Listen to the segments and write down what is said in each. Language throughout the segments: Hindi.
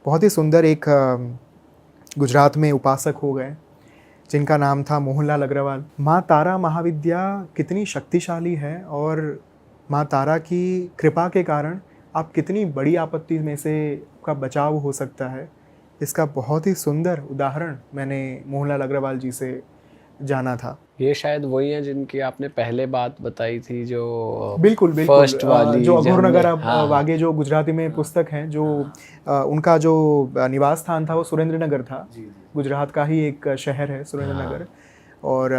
बहुत ही सुंदर एक गुजरात में उपासक हो गए जिनका नाम था मोहनलाल अग्रवाल। माँ तारा महाविद्या कितनी शक्तिशाली है और माँ तारा की कृपा के कारण आप कितनी बड़ी आपत्ति में से का बचाव हो सकता है, इसका बहुत ही सुंदर उदाहरण मैंने मोहनलाल अग्रवाल जी से जाना था। ये शायद वही है जिनकी आपने पहले बात बताई थी, जो बिल्कुल, बिल्कुल। फर्स्ट वाली जो जो अघोर हमने, नगर अब हाँ हाँ वागे जो गुजराती में पुस्तक हैं, जो उनका जो निवास स्थान था वो सुरेंद्र नगर था। गुजरात का ही एक शहर है सुरेंद्र नगर। और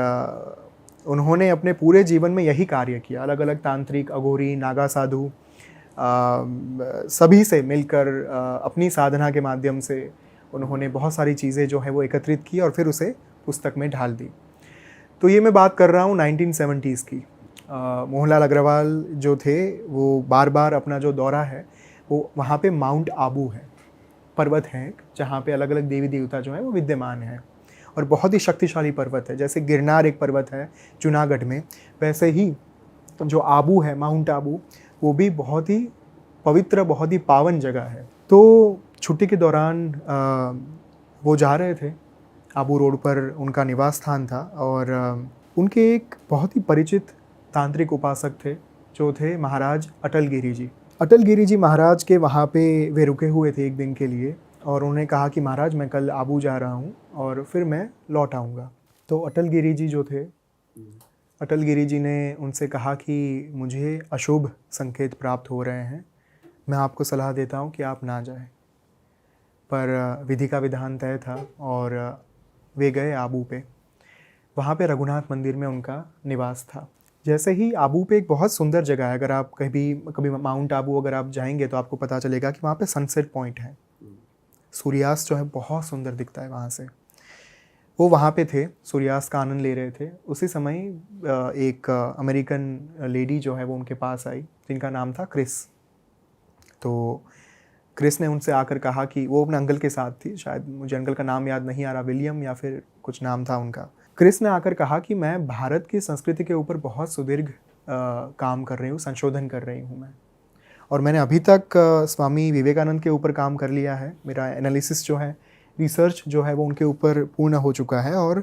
उन्होंने अपने पूरे जीवन में यही कार्य किया, अलग अलग तांत्रिक, अघोरी, नागा साधु सभी से मिलकर अपनी साधना के माध्यम से उन्होंने बहुत सारी चीज़ें जो है वो एकत्रित की और फिर उसे पुस्तक में ढाल दी। तो ये मैं बात कर रहा हूँ 1970s की। मोहनलाल अग्रवाल जो थे वो बार बार अपना जो दौरा है वो वहाँ पे माउंट आबू है, पर्वत है जहाँ पे अलग अलग देवी देवता जो हैं वो विद्यमान हैं और बहुत ही शक्तिशाली पर्वत है। जैसे गिरनार एक पर्वत है जूनागढ़ में, वैसे ही जो आबू है, माउंट आबू, वो भी बहुत ही पवित्र, बहुत ही पावन जगह है। तो छुट्टी के दौरान वो जा रहे थे, आबू रोड पर उनका निवास स्थान था और उनके एक बहुत ही परिचित तांत्रिक उपासक थे जो थे महाराज अटल गिरी जी। अटल गिरी जी महाराज के वहाँ पे वे रुके हुए थे एक दिन के लिए और उन्होंने कहा कि महाराज मैं कल आबू जा रहा हूँ और फिर मैं लौट आऊँगा। तो अटल गिरी जी जो थे, अटल गिरी जी ने उनसे कहा कि मुझे अशुभ संकेत प्राप्त हो रहे हैं, मैं आपको सलाह देता हूँ कि आप ना जाएं। पर विधि का विधान तय था और वे गए आबू पे। वहाँ पे रघुनाथ मंदिर में उनका निवास था। जैसे ही आबू पे एक बहुत सुंदर जगह है, अगर आप कभी माउंट आबू अगर आप जाएंगे तो आपको पता चलेगा कि वहाँ पे सनसेट पॉइंट है, सूर्यास्त जो है बहुत सुंदर दिखता है वहाँ से। वो वहाँ पे थे, सूर्यास्त का आनंद ले रहे थे। उसी समय एक अमेरिकन लेडी जो है वो उनके पास आई जिनका नाम था क्रिस। तो क्रिस ने उनसे आकर कहा कि वो अपने अंकल के साथ थी, शायद मुझे अंकल का नाम याद नहीं आ रहा, विलियम या फिर कुछ नाम था उनका। क्रिस ने आकर कहा कि मैं भारत की संस्कृति के ऊपर बहुत सुदीर्घ काम कर रही हूँ, संशोधन कर रही हूँ मैं, और मैंने अभी तक स्वामी विवेकानंद के ऊपर काम कर लिया है। मेरा एनालिसिस जो है, रिसर्च जो है वो उनके ऊपर पूर्ण हो चुका है और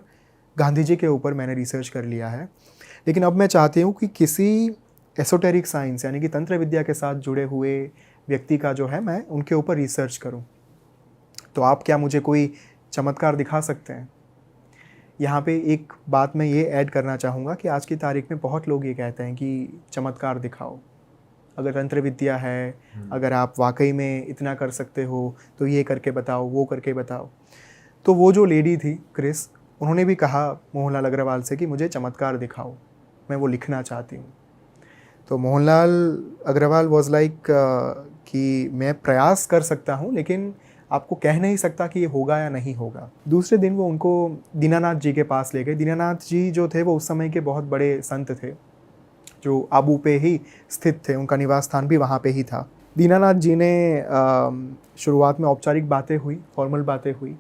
गांधी जी के ऊपर मैंने रिसर्च कर लिया है। लेकिन अब मैं चाहती हूँ कि किसी एसोटेरिक साइंस यानी कि तंत्र विद्या के साथ जुड़े हुए व्यक्ति का जो है मैं उनके ऊपर रिसर्च करूं। तो आप क्या मुझे कोई चमत्कार दिखा सकते हैं? यहाँ पे एक बात मैं ये ऐड करना चाहूँगा कि आज की तारीख में बहुत लोग ये कहते हैं कि चमत्कार दिखाओ, अगर तंत्र विद्या है, अगर आप वाकई में इतना कर सकते हो तो ये करके बताओ, वो करके बताओ। तो वो जो लेडी थी क्रिस, उन्होंने भी कहा मोहनलाल अग्रवाल से कि मुझे चमत्कार दिखाओ, मैं वो लिखना चाहती हूँ। तो मोहनलाल अग्रवाल वॉज लाइक कि मैं प्रयास कर सकता हूँ लेकिन आपको कह नहीं सकता कि ये होगा या नहीं होगा। दूसरे दिन वो उनको दीनानाथ जी के पास ले गए। दीनानाथ जी जो थे वो उस समय के बहुत बड़े संत थे जो आबू पे ही स्थित थे, उनका निवास स्थान भी वहाँ पे ही था। दीनानाथ जी ने शुरुआत में औपचारिक बातें हुई, फॉर्मल बातें हुई,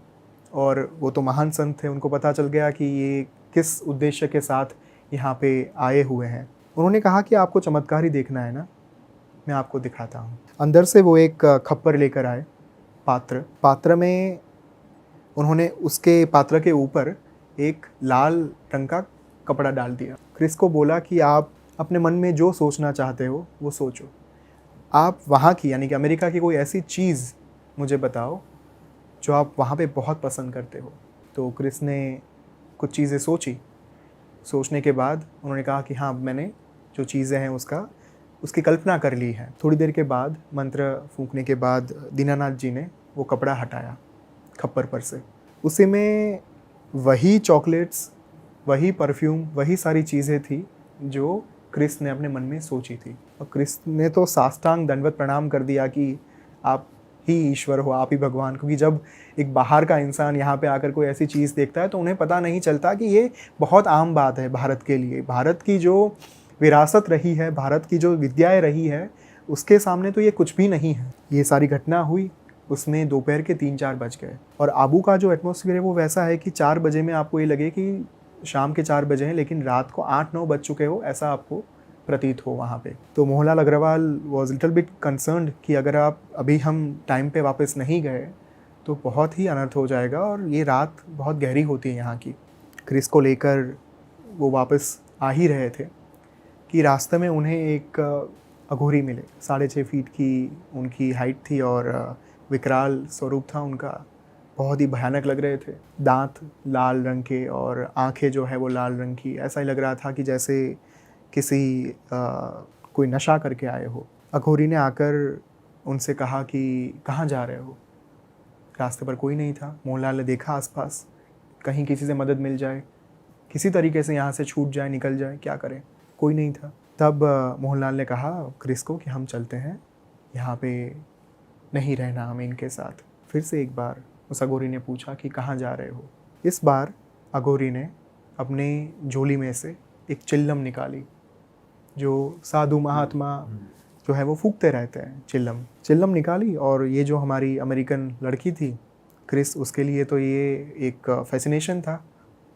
और वो तो महान संत थे, उनको पता चल गया कि ये किस उद्देश्य के साथ यहाँ पे आए हुए हैं। उन्होंने कहा कि आपको चमत्कार ही देखना है ना, मैं आपको दिखाता हूँ। अंदर से वो एक खप्पर लेकर आए, पात्र में उन्होंने उसके पात्र के ऊपर एक लाल रंग का कपड़ा डाल दिया। क्रिस को बोला कि आप अपने मन में जो सोचना चाहते हो वो सोचो, आप वहाँ की यानी कि अमेरिका की कोई ऐसी चीज़ मुझे बताओ जो आप वहाँ पे बहुत पसंद करते हो। तो क्रिस ने कुछ चीज़ें सोचने के बाद उन्होंने कहा कि हाँ, मैंने जो चीज़ें हैं उसकी कल्पना कर ली है। थोड़ी देर के बाद मंत्र फूंकने के बाद दीनानाथ जी ने वो कपड़ा हटाया खप्पर पर से। उसी में वही चॉकलेट्स, वही परफ्यूम, वही सारी चीज़ें थी जो क्रिस ने अपने मन में सोची थी। और क्रिस ने तो साष्टांग दंडवत प्रणाम कर दिया कि आप ही ईश्वर हो, आप ही भगवान। क्योंकि जब एक बाहर का इंसान यहाँ पे आकर कोई ऐसी चीज़ देखता है तो उन्हें पता नहीं चलता कि ये बहुत आम बात है भारत के लिए। भारत की जो विरासत रही है, भारत की जो विद्याएं रही है, उसके सामने तो ये कुछ भी नहीं है। ये सारी घटना हुई, उसमें दोपहर के 3-4 बज गए और आबू का जो एटमॉस्फेयर है वो वैसा है कि 4 बजे में आपको ये लगे कि शाम के 4 बजे हैं, लेकिन रात को 8-9 बज चुके हो, ऐसा आपको प्रतीत हो वहाँ पे। तो Mohanlal Agarwal was little bit concerned कि अगर आप अभी हम टाइम पे वापस नहीं गए तो बहुत ही अनर्थ हो जाएगा और ये रात बहुत गहरी होती है यहाँ की। क्रिस को लेकर वो वापस आ ही रहे थे कि रास्ते में उन्हें एक अघोरी मिले। 6.5 फीट की उनकी हाइट थी और विकराल स्वरूप था उनका, बहुत ही भयानक लग रहे थे। दांत लाल रंग के और आंखें जो है वो लाल रंग की, ऐसा ही लग रहा था कि जैसे किसी कोई नशा करके आए हो। अघोरी ने आकर उनसे कहा कि कहाँ जा रहे हो। रास्ते पर कोई नहीं था। मोहनलाल ने देखा आसपास, कहीं किसी से मदद मिल जाए, किसी तरीके से यहाँ से छूट जाए, निकल जाए, क्या करें, कोई नहीं था। तब मोहनलाल ने कहा क्रिस को कि हम चलते हैं, यहाँ पे नहीं रहना हमें इनके साथ। फिर से एक बार उस अघोरी ने पूछा कि कहाँ जा रहे हो। इस बार अघोरी ने अपने झोली में से एक चिल्लम निकाली, जो साधु महात्मा जो है वो फूंकते रहते हैं। चिल्लम निकाली और ये जो हमारी अमेरिकन लड़की थी क्रिस, उसके लिए तो ये एक फैसिनेशन था,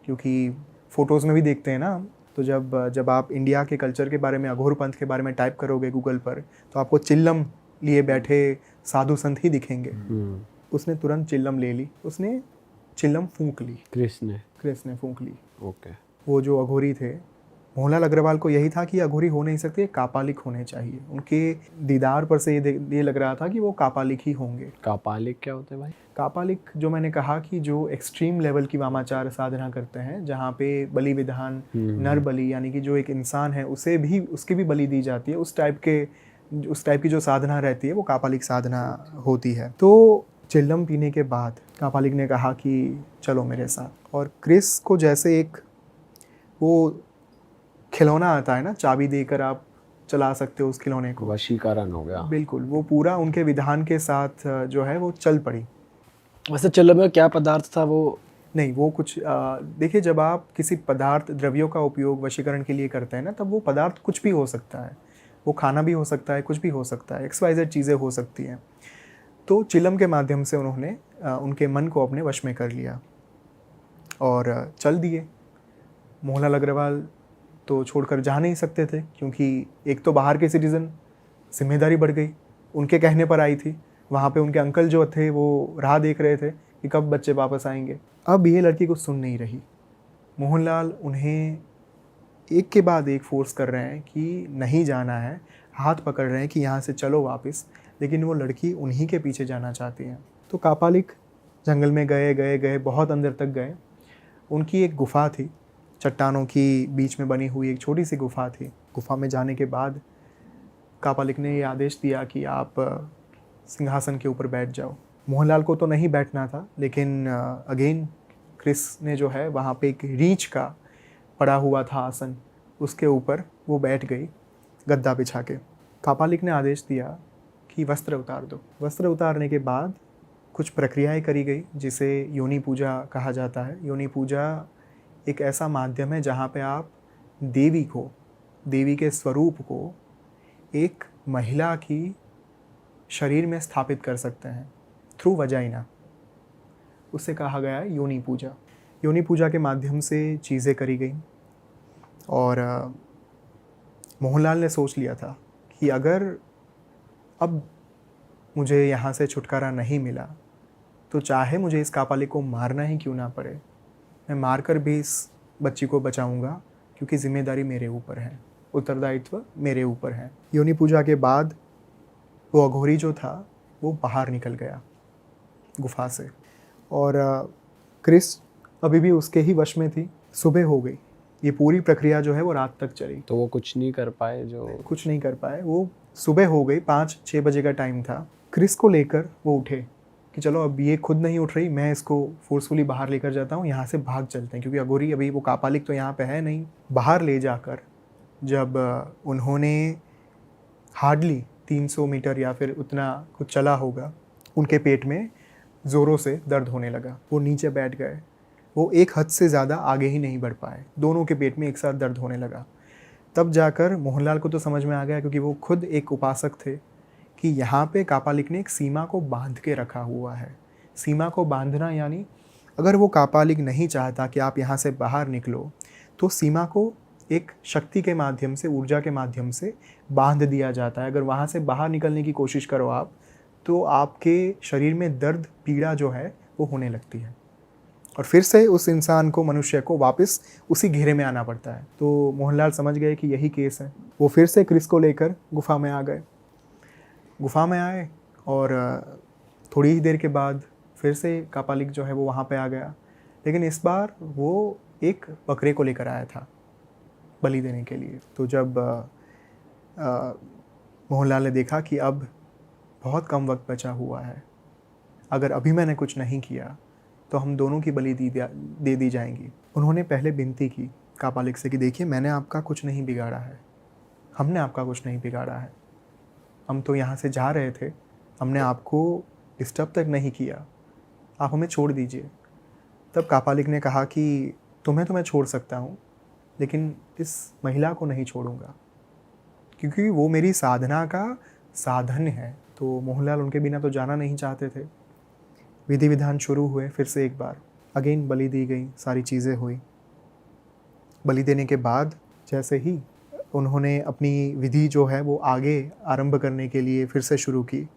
क्योंकि फ़ोटोज़ में भी देखते हैं ना हम, तो जब आप इंडिया के कल्चर के बारे में, अघोर पंथ के बारे में टाइप करोगे गूगल पर, तो आपको चिल्लम लिए बैठे साधु संत ही दिखेंगे। उसने तुरंत चिल्लम ले ली, उसने चिल्लम फूंक ली। क्रिस ने फूंक ली। ओके। वो जो अघोरी थे, मोहनलाल अग्रवाल को यही था कि अघोरी हो नहीं सकते, कापालिक होने चाहिए। उनके दीदार पर से ये लग रहा था कि वो कापालिक ही होंगे। कापालिक क्या होते हैं भाई? कापालिक जो मैंने कहा कि जो एक्सट्रीम लेवल की वामाचार साधना करते हैं, जहाँ पे बलि विधान, नर बलि, यानी कि जो एक इंसान है उसे भी, उसकी भी बलि दी जाती है, उस टाइप की जो साधना रहती है वो कापालिक साधना होती है। तो चिल्लम पीने के बाद कापालिक ने कहा कि चलो मेरे साथ। और क्रिस को जैसे एक वो खिलौना आता है ना, चाबी देकर आप चला सकते हो उस खिलौने को, वशीकरण हो गया। बिल्कुल, वो पूरा उनके विधान के साथ जो है वो चल पड़ी। वैसे चिल्लम में क्या पदार्थ था वो? नहीं, वो कुछ देखिए, जब आप किसी पदार्थ द्रव्यों का उपयोग वशीकरण के लिए करते हैं ना, तब वो पदार्थ कुछ भी हो सकता है। वो खाना भी हो सकता है, कुछ भी हो सकता है, XYZ चीज़ें हो सकती हैं। तो चिल्लम के माध्यम से उन्होंने उनके मन को अपने वश में कर लिया और चल दिए। मोहनलाल अग्रवाल तो छोड़कर जा नहीं सकते थे, क्योंकि एक तो बाहर के सिटीज़न, जिम्मेदारी बढ़ गई, उनके कहने पर आई थी। वहाँ पे उनके अंकल जो थे वो राह देख रहे थे कि कब बच्चे वापस आएंगे। अब ये लड़की कुछ सुन नहीं रही। मोहनलाल उन्हें एक के बाद एक फोर्स कर रहे हैं कि नहीं जाना है, हाथ पकड़ रहे हैं कि यहाँ से चलो वापस, लेकिन वो लड़की उन्हीं के पीछे जाना चाहती है। तो कापालिक जंगल में गए, बहुत अंदर तक गए। उनकी एक गुफा थी, चट्टानों की बीच में बनी हुई एक छोटी सी गुफा थी। गुफा में जाने के बाद कापालिक ने ये आदेश दिया कि आप सिंहासन के ऊपर बैठ जाओ। मोहनलाल को तो नहीं बैठना था, लेकिन अगेन क्रिस ने जो है वहाँ पे एक रीछ का पड़ा हुआ था आसन, उसके ऊपर वो बैठ गई गद्दा बिछा के। कापालिक ने आदेश दिया कि वस्त्र उतार दो। वस्त्र उतारने के बाद कुछ प्रक्रियाएं करी गई, जिसे योनि पूजा कहा जाता है। योनि पूजा एक ऐसा माध्यम है जहाँ पे आप देवी के स्वरूप को एक महिला की शरीर में स्थापित कर सकते हैं थ्रू वजाइना। उससे कहा गया है योनि पूजा। योनि पूजा के माध्यम से चीज़ें करी गई और मोहनलाल ने सोच लिया था कि अगर अब मुझे यहाँ से छुटकारा नहीं मिला तो चाहे मुझे इस कापालिक को मारना ही क्यों ना पड़े, मैं मारकर भी इस बच्ची को बचाऊंगा, क्योंकि जिम्मेदारी मेरे ऊपर है, उत्तरदायित्व मेरे ऊपर है। योनि पूजा के बाद वो अघोरी जो था वो बाहर निकल गया गुफा से और क्रिस अभी भी उसके ही वश में थी। सुबह हो गई। ये पूरी प्रक्रिया जो है वो रात तक चली। तो वो कुछ नहीं कर पाए? कुछ नहीं कर पाए। वो सुबह हो गई, 5-6 बजे का टाइम था। क्रिस को लेकर वो उठे कि चलो अब ये खुद नहीं उठ रही, मैं इसको फोर्सफुली बाहर लेकर जाता हूँ, यहाँ से भाग चलते हैं, क्योंकि अघोरी अभी वो कापालिक तो यहाँ पे है नहीं। बाहर ले जाकर जब उन्होंने हार्डली 300 मीटर या फिर उतना कुछ चला होगा, उनके पेट में ज़ोरों से दर्द होने लगा। वो नीचे बैठ गए। वो एक हद से ज़्यादा आगे ही नहीं बढ़ पाए। दोनों के पेट में एक साथ दर्द होने लगा। तब जाकर मोहनलाल को तो समझ में आ गया, क्योंकि वो खुद एक उपासक थे, कि यहाँ पे कापालिक ने एक सीमा को बांध के रखा हुआ है। सीमा को बांधना यानी अगर वो कापालिक नहीं चाहता कि आप यहाँ से बाहर निकलो, तो सीमा को एक शक्ति के माध्यम से, ऊर्जा के माध्यम से बांध दिया जाता है। अगर वहाँ से बाहर निकलने की कोशिश करो आप, तो आपके शरीर में दर्द पीड़ा जो है वो होने लगती है और फिर से उस इंसान को, मनुष्य को वापस उसी घेरे में आना पड़ता है। तो मोहनलाल समझ गए कि यही केस है। वो फिर से क्रिस को लेकर गुफा में आ गए। गुफा में आए और थोड़ी ही देर के बाद फिर से कापालिक जो है वो वहाँ पे आ गया, लेकिन इस बार वो एक बकरे को लेकर आया था बलि देने के लिए। तो जब मोहनलाल ने देखा कि अब बहुत कम वक्त बचा हुआ है, अगर अभी मैंने कुछ नहीं किया तो हम दोनों की बलि दे दी जाएंगी। उन्होंने पहले विनती की कापालिक से कि देखिए, मैंने आपका कुछ नहीं बिगाड़ा है, हमने आपका कुछ नहीं बिगाड़ा है, हम तो यहाँ से जा रहे थे, हमने आपको डिस्टर्ब तक नहीं किया, आप हमें छोड़ दीजिए। तब कापालिक ने कहा कि तुम्हें तो मैं छोड़ सकता हूँ, लेकिन इस महिला को नहीं छोड़ूंगा, क्योंकि वो मेरी साधना का साधन है। तो मोहनलाल उनके बिना तो जाना नहीं चाहते थे। विधि विधान शुरू हुए फिर से एक बार, अगेन बलि दी गई, सारी चीज़ें हुई। बलि देने के बाद जैसे ही उन्होंने अपनी विधि जो है वो आगे आरंभ करने के लिए फिर से शुरू की,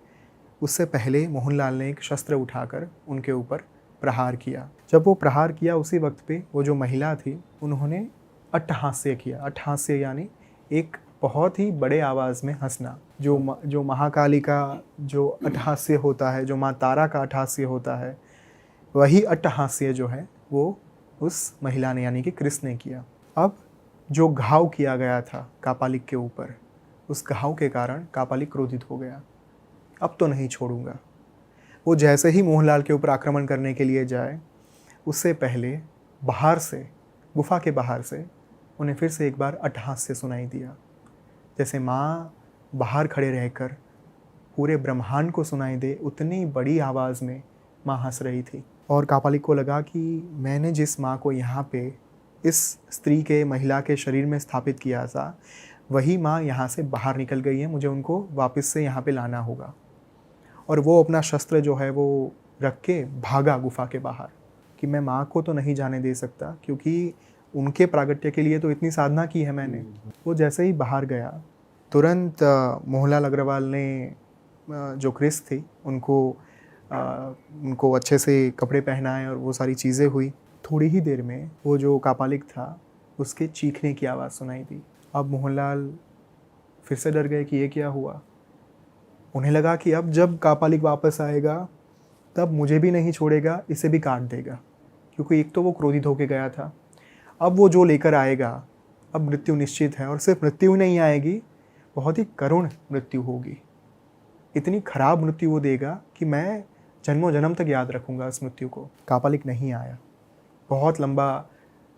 उससे पहले मोहनलाल ने एक शस्त्र उठाकर उनके ऊपर प्रहार किया। जब वो प्रहार किया उसी वक्त पे वो जो महिला थी उन्होंने अट्टहास्य किया। अट्टहास्य यानी एक बहुत ही बड़े आवाज़ में हंसना। जो महाकाली का जो अट्टहास्य होता है, जो माँ तारा का अट्टहास्य होता है, वही अट्टहास्य जो है वो उस महिला ने यानी कि क्रिस ने किया। अब जो घाव किया गया था कापालिक के ऊपर, उस घाव के कारण कापालिक क्रोधित हो गया। अब तो नहीं छोड़ूंगा। वो जैसे ही मोहनलाल के ऊपर आक्रमण करने के लिए जाए, उससे पहले बाहर से, गुफा के बाहर से उन्हें फिर से एक बार अट्टहास्य सुनाई दिया। जैसे माँ बाहर खड़े रहकर पूरे ब्रह्मांड को सुनाई दे, उतनी बड़ी आवाज़ में माँ हंस रही थी। और कापालिक को लगा कि मैंने जिस माँ को यहाँ पे इस स्त्री के, महिला के शरीर में स्थापित किया था, वही माँ यहाँ से बाहर निकल गई है, मुझे उनको वापस से यहाँ पे लाना होगा। और वो अपना शस्त्र जो है वो रख के भागा गुफा के बाहर कि मैं माँ को तो नहीं जाने दे सकता, क्योंकि उनके प्रागट्य के लिए तो इतनी साधना की है मैंने। वो जैसे ही बाहर गया, तुरंत मोहनलाल अग्रवाल ने जो क्रिस थी उनको अच्छे से कपड़े पहनाए और वो सारी चीज़ें हुई। थोड़ी ही देर में वो जो कापालिक था उसके चीखने की आवाज़ सुनाई दी। अब मोहनलाल फिर से डर गए कि ये क्या हुआ। उन्हें लगा कि अब जब कापालिक वापस आएगा तब मुझे भी नहीं छोड़ेगा, इसे भी काट देगा, क्योंकि एक तो वो क्रोधित होकर गया था, अब वो जो लेकर आएगा, अब मृत्यु निश्चित है। और सिर्फ मृत्यु नहीं आएगी, बहुत ही करुण मृत्यु होगी। इतनी खराब मृत्यु वो देगा कि मैं जन्मों जन्म तक याद रखूँगा इस मृत्यु को। कापालिक नहीं आया। बहुत लंबा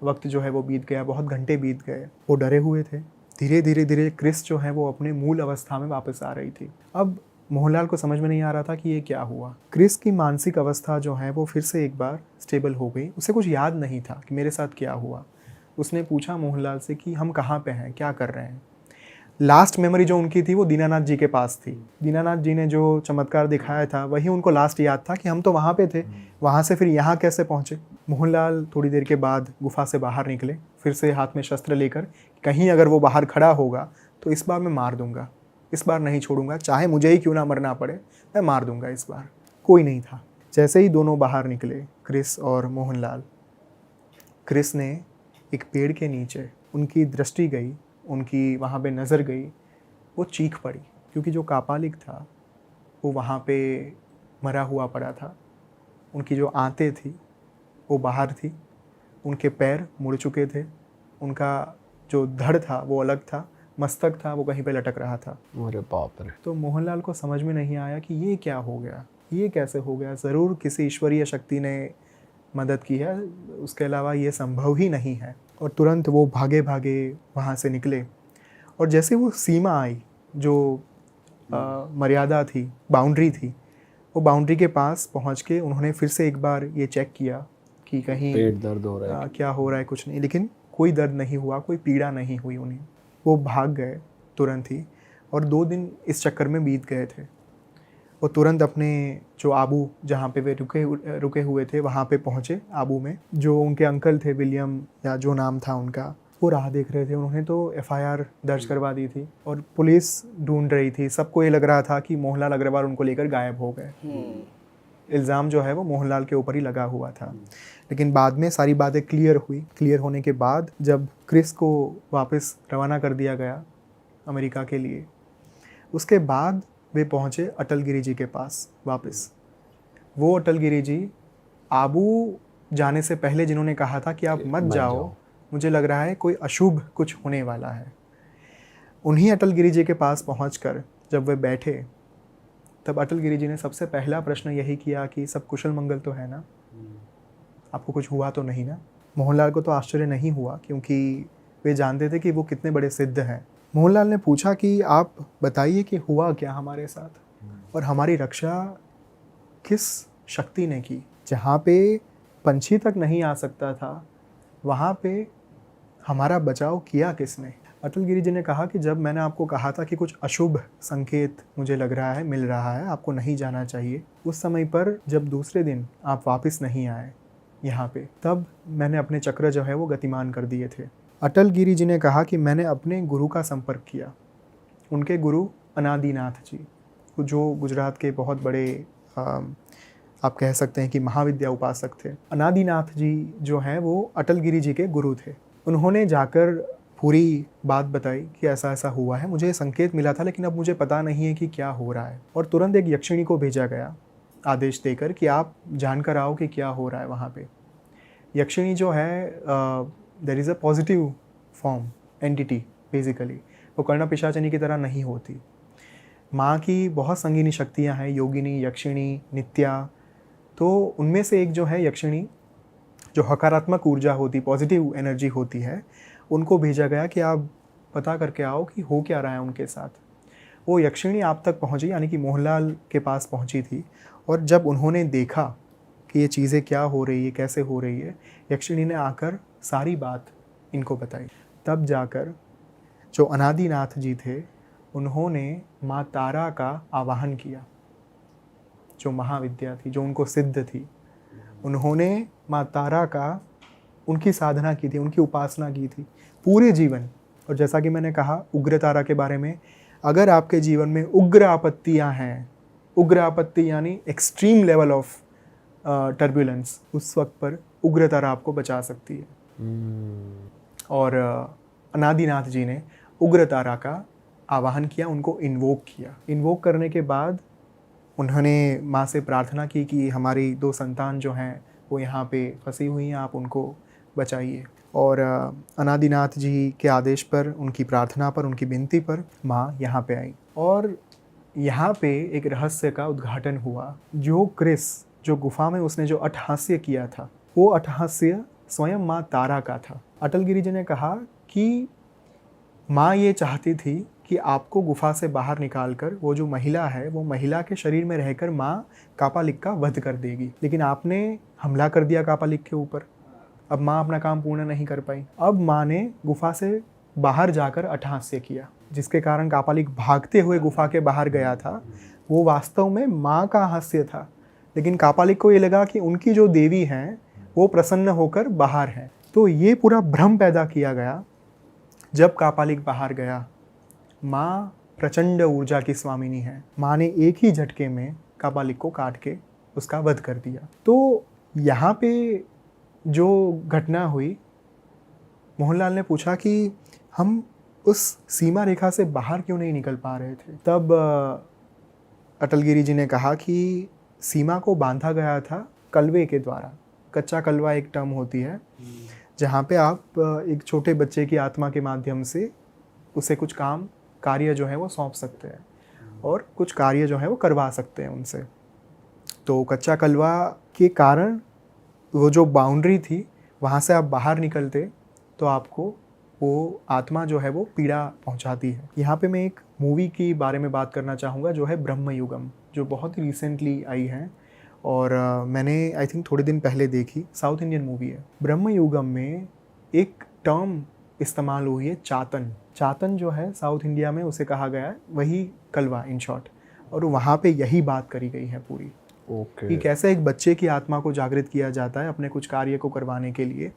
वक्त जो है वो बीत गया, बहुत घंटे बीत गए। वो डरे हुए थे। धीरे धीरे धीरे क्रिस जो है वो अपने मूल अवस्था में वापस आ रही थी। अब मोहनलाल को समझ में नहीं आ रहा था कि ये क्या हुआ। क्रिस की मानसिक अवस्था जो है वो फिर से एक बार स्टेबल हो गई। उसे कुछ याद नहीं था कि मेरे साथ क्या हुआ। उसने पूछा मोहनलाल से कि हम कहाँ पे हैं, क्या कर रहे हैं। लास्ट मेमोरी जो उनकी थी वो दीनानाथ जी के पास थी। दीनानाथ जी ने जो चमत्कार दिखाया था वही उनको लास्ट याद था कि हम तो वहाँ पे थे, वहाँ से फिर यहाँ कैसे पहुँचे। मोहनलाल थोड़ी देर के बाद गुफा से बाहर निकले, फिर से हाथ में शस्त्र लेकर, कहीं अगर वो बाहर खड़ा होगा तो इस बार मैं मार दूंगा, इस बार नहीं छोड़ूंगा, चाहे मुझे ही क्यों ना मरना पड़े, मैं मार दूंगा इस बार। कोई नहीं था। जैसे ही दोनों बाहर निकले, क्रिस और मोहनलाल, क्रिस ने एक पेड़ के नीचे, उनकी दृष्टि गई, उनकी वहाँ पे नज़र गई, वो चीख पड़ी, क्योंकि जो कापालिक था वो वहाँ पे मरा हुआ पड़ा था। उनकी जो आंतें थी वो बाहर थी, उनके पैर मुड़ चुके थे, उनका जो धड़ था वो अलग था, मस्तक था वो कहीं पे लटक रहा था। अरे बाप रे। तो मोहनलाल को समझ में नहीं आया कि ये क्या हो गया, ये कैसे हो गया। ज़रूर किसी ईश्वरीय शक्ति ने मदद की है, उसके अलावा ये संभव ही नहीं है। और तुरंत वो भागे भागे वहाँ से निकले। और जैसे वो सीमा आई, जो मर्यादा थी, बाउंड्री थी, वो बाउंड्री के पास पहुँच के उन्होंने फिर से एक बार ये चेक किया कि कहीं पेट दर्द हो रहा है, क्या हो रहा है, कुछ नहीं। लेकिन कोई दर्द नहीं हुआ, कोई पीड़ा नहीं हुई उन्हें। वो भाग गए तुरंत ही, और 2 दिन इस चक्कर में बीत गए थे। वो तुरंत अपने जो आबू, जहाँ पे वे रुके हुए थे, वहाँ पे पहुँचे। आबू में जो उनके अंकल थे, विलियम या जो नाम था उनका, वो राह देख रहे थे, उन्होंने तो एफआईआर दर्ज करवा दी थी और पुलिस ढूंढ रही थी। सबको ये लग रहा था कि मोहनलाल अग्रवाल उनको लेकर गायब हो गए। इल्ज़ाम जो है वो मोहनलाल के ऊपर ही लगा हुआ था। लेकिन बाद में सारी बातें क्लियर हुई। क्लियर होने के बाद जब क्रिस को वापस रवाना कर दिया गया अमेरिका के लिए, उसके बाद वे पहुँचे अटल गिरी जी के पास वापस। वो अटल गिरी जी आबू जाने से पहले जिन्होंने कहा था कि आप मत जाओ, मुझे लग रहा है कोई अशुभ कुछ होने वाला है, उन्हीं अटल गिरी जी के पास पहुंचकर जब वे बैठे, तब अटल गिरी जी ने सबसे पहला प्रश्न यही किया कि सब कुशल मंगल तो है ना, आपको कुछ हुआ तो नहीं ना। मोहनलाल को तो आश्चर्य नहीं हुआ, क्योंकि वे जानते थे कि वो कितने बड़े सिद्ध हैं। मोहनलाल ने पूछा कि आप बताइए कि हुआ क्या हमारे साथ, और हमारी रक्षा किस शक्ति ने की। जहाँ पे पंछी तक नहीं आ सकता था, वहाँ पे हमारा बचाव किया किसने। अटल गिरी जी ने कहा कि जब मैंने आपको कहा था कि कुछ अशुभ संकेत मुझे लग रहा है, मिल रहा है, आपको नहीं जाना चाहिए, उस समय पर जब दूसरे दिन आप वापस नहीं आए यहाँ पे, तब मैंने अपने चक्र जो है वो गतिमान कर दिए थे। अटल गिरी जी ने कहा कि मैंने अपने गुरु का संपर्क किया। उनके गुरु अनादिनाथ जी, जो गुजरात के बहुत बड़े आप कह सकते हैं कि महाविद्या उपासक थे। अनादिनाथ जी जो हैं वो अटल गिरी जी के गुरु थे। उन्होंने जाकर पूरी बात बताई कि ऐसा ऐसा हुआ है, मुझे संकेत मिला था लेकिन अब मुझे पता नहीं है कि क्या हो रहा है। और तुरंत एक यक्षिणी को भेजा गया आदेश देकर कि आप जानकर आओ कि क्या हो रहा है वहाँ पे। यक्षिणी जो है there is a positive form entity basically, वो कर्ण पिशाचिनी की तरह नहीं होती। माँ की बहुत संगीनी शक्तियाँ हैं, योगिनी, यक्षिणी, नित्या। तो उनमें से एक जो है यक्षिणी, जो हकारात्मक ऊर्जा होती, पॉजिटिव एनर्जी होती है, उनको भेजा गया कि आप पता करके आओ कि हो क्या रहा है उनके साथ। वो यक्षिणी आप तक पहुंची, यानी कि मोहनलाल के पास पहुंची थी। और जब उन्होंने देखा कि ये चीज़ें क्या हो रही है, कैसे हो रही है, यक्षिणी ने आकर सारी बात इनको बताई। तब जाकर जो अनादिनाथ जी थे, उन्होंने माँ तारा का आवाहन किया, जो महाविद्या थी, जो उनको सिद्ध थी। उन्होंने माँ तारा का उनकी साधना की थी, उनकी उपासना की थी पूरे जीवन। और जैसा कि मैंने कहा उग्र तारा के बारे में, अगर आपके जीवन में उग्र आपत्तियां हैं, उग्र आपत्ति यानी एक्सट्रीम लेवल ऑफ टर्बुलेंस, उस वक्त पर उग्र तारा आपको बचा सकती है। और अनादिनाथ जी ने उग्र तारा का आवाहन किया, उनको इन्वोक किया। इन्वोक करने के बाद उन्होंने माँ से प्रार्थना की कि हमारी 2 संतान जो हैं वो यहाँ पे फंसी हुई हैं, आप उनको बचाइए। और अनादिनाथ जी के आदेश पर, उनकी प्रार्थना पर, उनकी विनती पर माँ यहाँ पे आई। और यहाँ पे एक रहस्य का उद्घाटन हुआ। जो क्रिस, जो गुफा में उसने जो अट्टहास्य किया था, वो अट्टहास्य स्वयं माँ तारा का था। अटल गिरी जी ने कहा कि माँ ये चाहती थी कि आपको गुफा से बाहर निकालकर वो जो महिला है, वो महिला के शरीर में रहकर माँ कापालिक का वध कर देगी, लेकिन आपने हमला कर दिया कापालिक के ऊपर। अब माँ अपना काम पूर्ण नहीं कर पाई। अब माँ ने गुफा से बाहर जाकर अट्टहास्य किया, जिसके कारण कापालिक भागते हुए गुफा के बाहर गया था। वो वास्तव में माँ का हास्य था, लेकिन कापालिक को ये लगा कि उनकी जो देवी हैं वो प्रसन्न होकर बाहर हैं। तो ये पूरा भ्रम पैदा किया गया। जब कापालिक बाहर गया, माँ प्रचंड ऊर्जा की स्वामिनी है, माँ ने एक ही झटके में कापालिक को काट के उसका वध कर दिया। तो यहाँ पे जो घटना हुई, मोहनलाल ने पूछा कि हम उस सीमा रेखा से बाहर क्यों नहीं निकल पा रहे थे। तब अटल गिरी जी ने कहा कि सीमा को बांधा गया था कलवे के द्वारा। कच्चा कलवा एक टर्म होती है जहाँ पे आप एक छोटे बच्चे की आत्मा के माध्यम से उसे कुछ कार्य जो है वो सौंप सकते हैं और कुछ कार्य जो है वो करवा सकते हैं उनसे। तो कच्चा कलवा के कारण वो जो बाउंड्री थी, वहाँ से आप बाहर निकलते तो आपको वो आत्मा जो है वो पीड़ा पहुँचाती है। यहाँ पे मैं एक मूवी की बारे में बात करना चाहूँगा जो है ब्रह्मयुगम, जो बहुत ही रिसेंटली आई है और मैंने आई थिंक थोड़े दिन पहले देखी। साउथ इंडियन मूवी है। ब्रह्मयुगम में एक टर्म इस्तेमाल हुई है, चातन। चातन जो है साउथ इंडिया में उसे कहा गया है वही कलवा इन शॉर्ट, और वहाँ पे यही बात करी गई है पूरी। कि कैसे एक बच्चे की आत्मा को जागृत किया जाता है अपने कुछ कार्य को करवाने के लिए,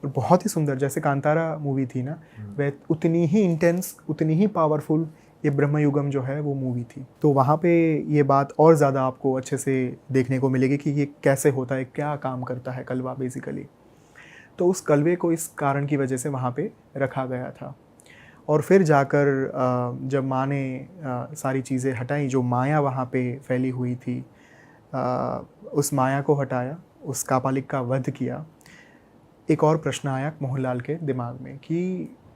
और बहुत ही सुंदर, जैसे कांतारा मूवी थी ना, वह उतनी ही इंटेंस, उतनी ही पावरफुल ये ब्रह्मयुगम जो है वो मूवी थी। तो वहाँ पे ये बात और ज़्यादा आपको अच्छे से देखने को मिलेगी कि ये कैसे होता है, क्या काम करता है कलवा बेसिकली। तो उस कलवे को इस कारण की वजह से वहाँ पे रखा गया था। और फिर जाकर जब माँ ने सारी चीज़ें हटाई, जो माया वहाँ पे फैली हुई थी, उस माया को हटाया, उस कापालिक का वध किया। एक और प्रश्न आया मोहनलाल के दिमाग में कि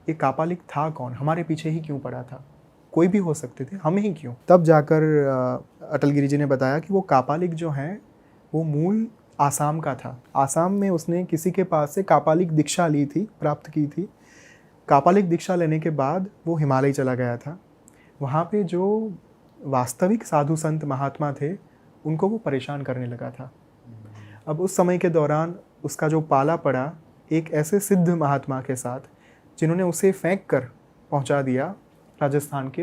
ये कापालिक था कौन, हमारे पीछे ही क्यों पड़ा था, कोई भी हो सकते थे, हमें ही क्यों। तब जाकर अटल गिरी जी ने बताया कि वो कापालिक जो हैं वो मूल आसाम का था। आसाम में उसने किसी के पास से कापालिक दीक्षा ली थी, प्राप्त की थी। कापालिक दीक्षा लेने के बाद वो हिमालय चला गया था। वहाँ पे जो वास्तविक साधु संत महात्मा थे उनको वो परेशान करने लगा था। अब उस समय के दौरान उसका जो पाला पड़ा एक ऐसे सिद्ध महात्मा के साथ, जिन्होंने उसे फेंक कर पहुंचा दिया राजस्थान के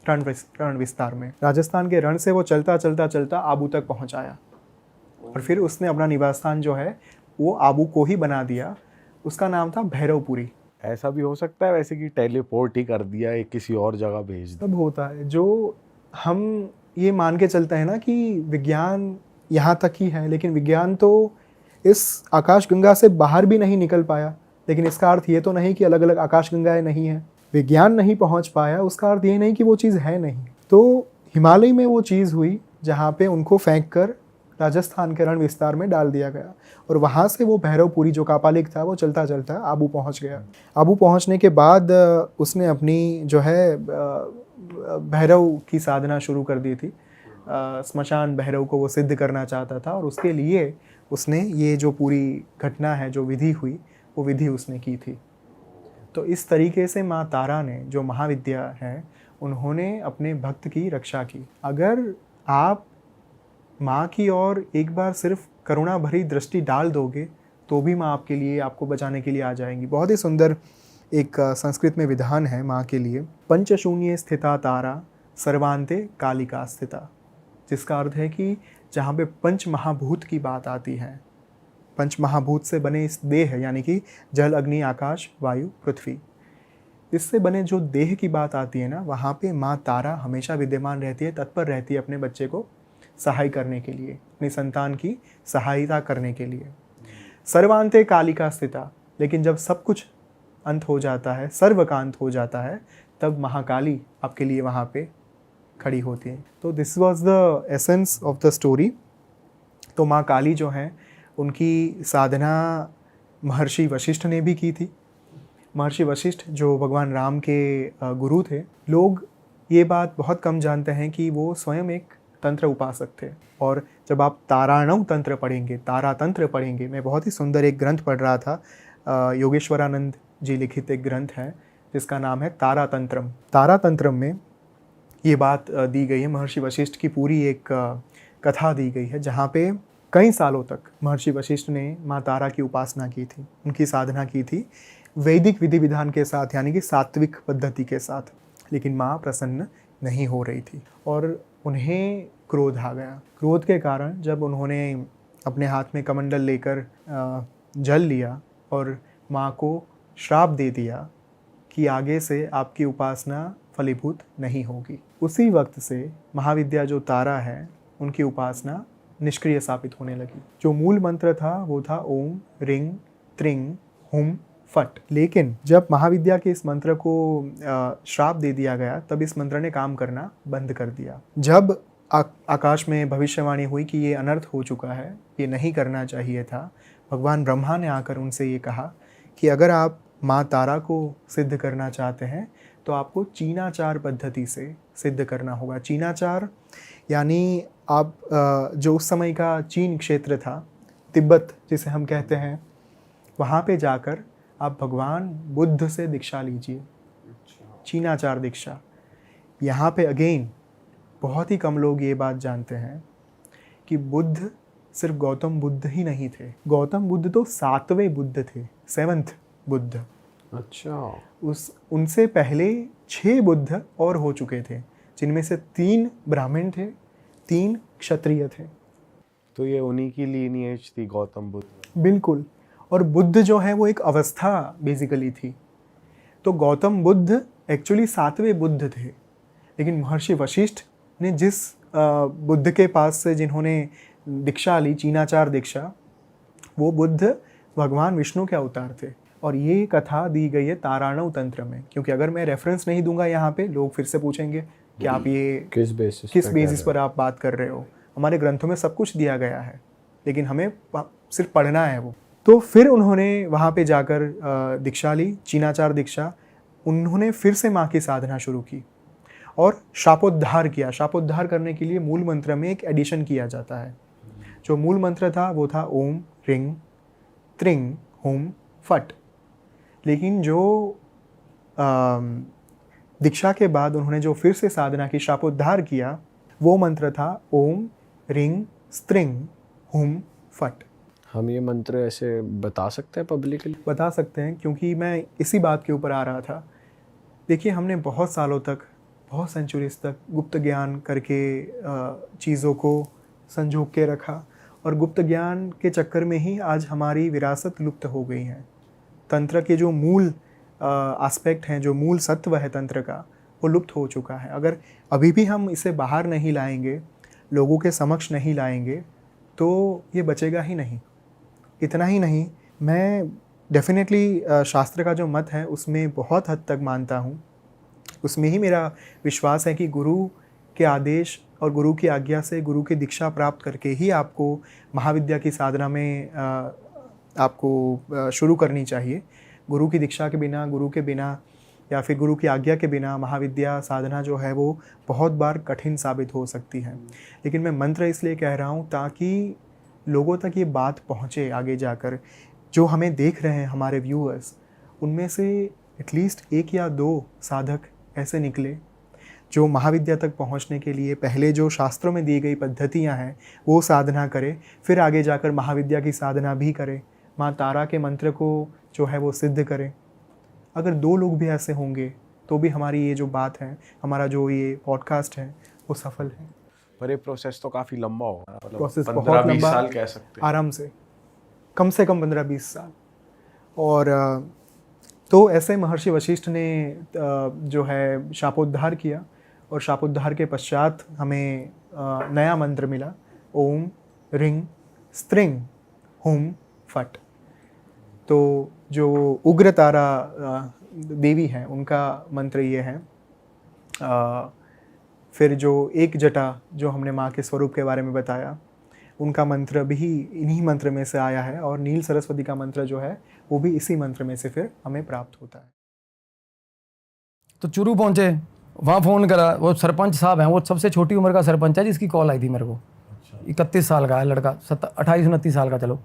रण विस्तार में। राजस्थान के रण से वो चलता चलता चलता आबू तक पहुंच आया और फिर उसने अपना निवास स्थान जो है वो आबू को ही बना दिया। उसका नाम था भैरवपुरी। ऐसा भी हो सकता है वैसे कि टेलीपोर्ट ही कर दिया, एक किसी और जगह भेज दिया। तब होता है जो हम ये मान के चलते हैं ना कि विज्ञान यहाँ तक ही है, लेकिन विज्ञान तो इस आकाशगंगा से बाहर भी नहीं निकल पाया। लेकिन इसका अर्थ ये तो नहीं कि अलग अलग आकाशगंगाएं नहीं हैं। विज्ञान नहीं पहुँच पाया, उसका अर्थ ये नहीं कि वो चीज़ है नहीं। तो हिमालय में वो चीज़ हुई जहाँ पे उनको फेंक कर राजस्थान के रण विस्तार में डाल दिया गया और वहाँ से वो भैरवपुरी जो कापालिक था वो चलता चलता आबू पहुँच गया। आबू पहुँचने के बाद उसने अपनी जो है भैरव की साधना शुरू कर दी थी। स्मशान भैरव को वो सिद्ध करना चाहता था और उसके लिए उसने ये जो पूरी घटना है, जो विधि हुई, वो विधि उसने की थी। तो इस तरीके से माँ तारा ने, जो महाविद्या है, उन्होंने अपने भक्त की रक्षा की। अगर आप माँ की ओर एक बार सिर्फ करुणा भरी दृष्टि डाल दोगे तो भी माँ आपके लिए, आपको बचाने के लिए आ जाएंगी। बहुत ही सुंदर एक संस्कृत में विधान है माँ के लिए, पंचशून्य स्थिता तारा सर्वांते कालिका स्थिता, जिसका अर्थ है कि जहाँ पे पंच महाभूत की बात आती है, पंच महाभूत से बने इस देह यानी कि जल अग्नि आकाश वायु पृथ्वी, इससे बने जो देह की बात आती है ना, वहाँ पे माँ तारा हमेशा विद्यमान रहती है, तत्पर रहती है अपने बच्चे को सहाय करने के लिए, अपनी संतान की सहायता करने के लिए। सर्वांते कालिका स्थिता, लेकिन जब सब कुछ अंत हो जाता है, सर्व का अंत हो जाता है, तब महाकाली आपके लिए वहाँ पे खड़ी होती है। तो this was the essence of the story. तो माँ काली जो हैं उनकी साधना महर्षि वशिष्ठ ने भी की थी। महर्षि वशिष्ठ जो भगवान राम के गुरु थे, लोग ये बात बहुत कम जानते हैं कि वो स्वयं एक तंत्र उपासक थे। और जब आप ताराणव तंत्र पढ़ेंगे, तारा तंत्र पढ़ेंगे, मैं बहुत ही सुंदर एक ग्रंथ पढ़ रहा था, योगेश्वरानंद जी लिखित एक ग्रंथ है जिसका नाम है तारा तंत्रम। तारा तंत्रम में ये बात दी गई है, महर्षि वशिष्ठ की पूरी एक कथा दी गई है, जहाँ पे कई सालों तक महर्षि वशिष्ठ ने माँ तारा की उपासना की थी, उनकी साधना की थी वैदिक विधि विधान के साथ, यानी कि सात्विक पद्धति के साथ। लेकिन माँ प्रसन्न नहीं हो रही थी और उन्हें क्रोध आ गया। क्रोध के कारण जब उन्होंने अपने हाथ में कमंडल लेकर जल लिया और माँ को श्राप दे दिया कि आगे से आपकी उपासना फलीभूत नहीं होगी। उसी वक्त से महाविद्या जो तारा है उनकी उपासना निष्क्रिय साबित होने लगी। जो मूल मंत्र था वो था ओम रिंग त्रिंग हुम फट। लेकिन जब महाविद्या के इस मंत्र को श्राप दे दिया गया, तब इस मंत्र ने काम करना बंद कर दिया। जब आकाश में भविष्यवाणी हुई कि ये अनर्थ हो चुका है, ये नहीं करना चाहिए था, भगवान ब्रह्मा ने आकर उनसे ये कहा कि अगर आप माँ तारा को सिद्ध करना चाहते हैं तो आपको चीनाचार पद्धति से सिद्ध करना होगा। चीनाचार यानी आप जो उस समय का चीन क्षेत्र था, तिब्बत जिसे हम कहते हैं, वहाँ पे जाकर आप भगवान बुद्ध से दीक्षा लीजिए, चीनाचार दीक्षा। यहाँ पे अगेन बहुत ही कम लोग ये बात जानते हैं कि बुद्ध सिर्फ गौतम बुद्ध ही नहीं थे। गौतम बुद्ध तो 7वें बुद्ध थे, 7th बुद्ध। अच्छा, उनसे पहले 6 बुद्ध और हो चुके थे, जिनमें से 3 ब्राह्मण थे, 3 क्षत्रिय थे। तो ये उन्हीं की लीनिएज थी, गौतम बुद्ध। बिल्कुल। और बुद्ध जो है वो एक अवस्था बेसिकली थी। तो गौतम बुद्ध एक्चुअली 7वें बुद्ध थे, लेकिन महर्षि वशिष्ठ ने जिस बुद्ध के पास से जिन्होंने दीक्षा ली, चीनाचार दीक्षा, वो बुद्ध भगवान विष्णु के अवतार थे। और ये कथा दी गई है ताराणव तंत्र में, क्योंकि अगर मैं रेफरेंस नहीं दूंगा यहाँ पे लोग फिर से पूछेंगे कि आप ये किस बेसिस पर आप बात कर रहे हो। हमारे ग्रंथों में सब कुछ दिया गया है, लेकिन हमें सिर्फ पढ़ना है वो। तो फिर उन्होंने वहाँ पे जाकर दीक्षा ली, चीनाचार दीक्षा। उन्होंने फिर से माँ की साधना शुरू की और शापोद्धार किया। शापोद्धार करने के लिए मूल मंत्र में एक एडिशन किया जाता है। जो मूल मंत्र था वो था ओम रिंग त्रिंग हुम फट। लेकिन जो दीक्षा के बाद उन्होंने जो फिर से साधना की, शापोद्धार किया, वो मंत्र था ओम रिंग स्त्रिंग हुम फट। हम ये मंत्र ऐसे बता सकते हैं पब्लिकली? बता सकते हैं, क्योंकि मैं इसी बात के ऊपर आ रहा था। देखिए, हमने बहुत सालों तक, बहुत सेंचुरीज तक गुप्त ज्ञान करके चीज़ों को संजो के रखा, और गुप्त ज्ञान के चक्कर में ही आज हमारी विरासत लुप्त हो गई है। तंत्र के जो मूल एस्पेक्ट हैं, जो मूल सत्व है तंत्र का, वो लुप्त हो चुका है। अगर अभी भी हम इसे बाहर नहीं लाएंगे, लोगों के समक्ष नहीं लाएंगे, तो ये बचेगा ही नहीं। इतना ही नहीं, मैं डेफिनेटली शास्त्र का जो मत है उसमें बहुत हद तक मानता हूँ। उसमें ही मेरा विश्वास है कि गुरु के आदेश और गुरु की आज्ञा से, गुरु की दीक्षा प्राप्त करके ही आपको महाविद्या की साधना में आपको शुरू करनी चाहिए। गुरु की दीक्षा के बिना, गुरु के बिना या फिर गुरु की आज्ञा के बिना महाविद्या साधना जो है वो बहुत बार कठिन साबित हो सकती है। लेकिन मैं मंत्र इसलिए कह रहा हूँ ताकि लोगों तक ये बात पहुँचे आगे जाकर। जो हमें देख रहे हैं हमारे व्यूअर्स, उनमें से एटलीस्ट 1 या 2 साधक ऐसे निकले जो महाविद्या तक पहुंचने के लिए पहले जो शास्त्रों में दी गई पद्धतियां हैं वो साधना करे, फिर आगे जाकर महाविद्या की साधना भी करे, माँ तारा के मंत्र को जो है वो सिद्ध करे। अगर 2 लोग भी ऐसे होंगे तो भी हमारी ये जो बात है, हमारा जो ये पॉडकास्ट है, वो सफल है। पर ये प्रोसेस तो काफ़ी लंबा होगा, मतलब प्रोसेस 15-20 साल कह सकते हैं आराम से, कम से कम 15-20 साल। और तो ऐसे महर्षि वशिष्ठ ने जो है शापोद्धार किया, और शापोद्धार के पश्चात हमें नया मंत्र मिला, ओम रिंग स्त्रिंग हुम फट। तो जो उग्र तारा देवी हैं उनका मंत्र ये है। फिर जो एक जटा जो हमने माँ के स्वरूप के बारे में बताया, उनका मंत्र भी इन्हीं मंत्र में से आया है, और नील सरस्वती का मंत्र जो है वो भी इसी मंत्र में से फिर हमें प्राप्त होता है। तो चुरू पहुँचे, वहाँ फ़ोन करा, वो सरपंच साहब हैं, वो सबसे छोटी उम्र का सरपंच है जिसकी कॉल आई थी मेरे को। 31 साल का है लड़का, 28-29 साल का। चलो,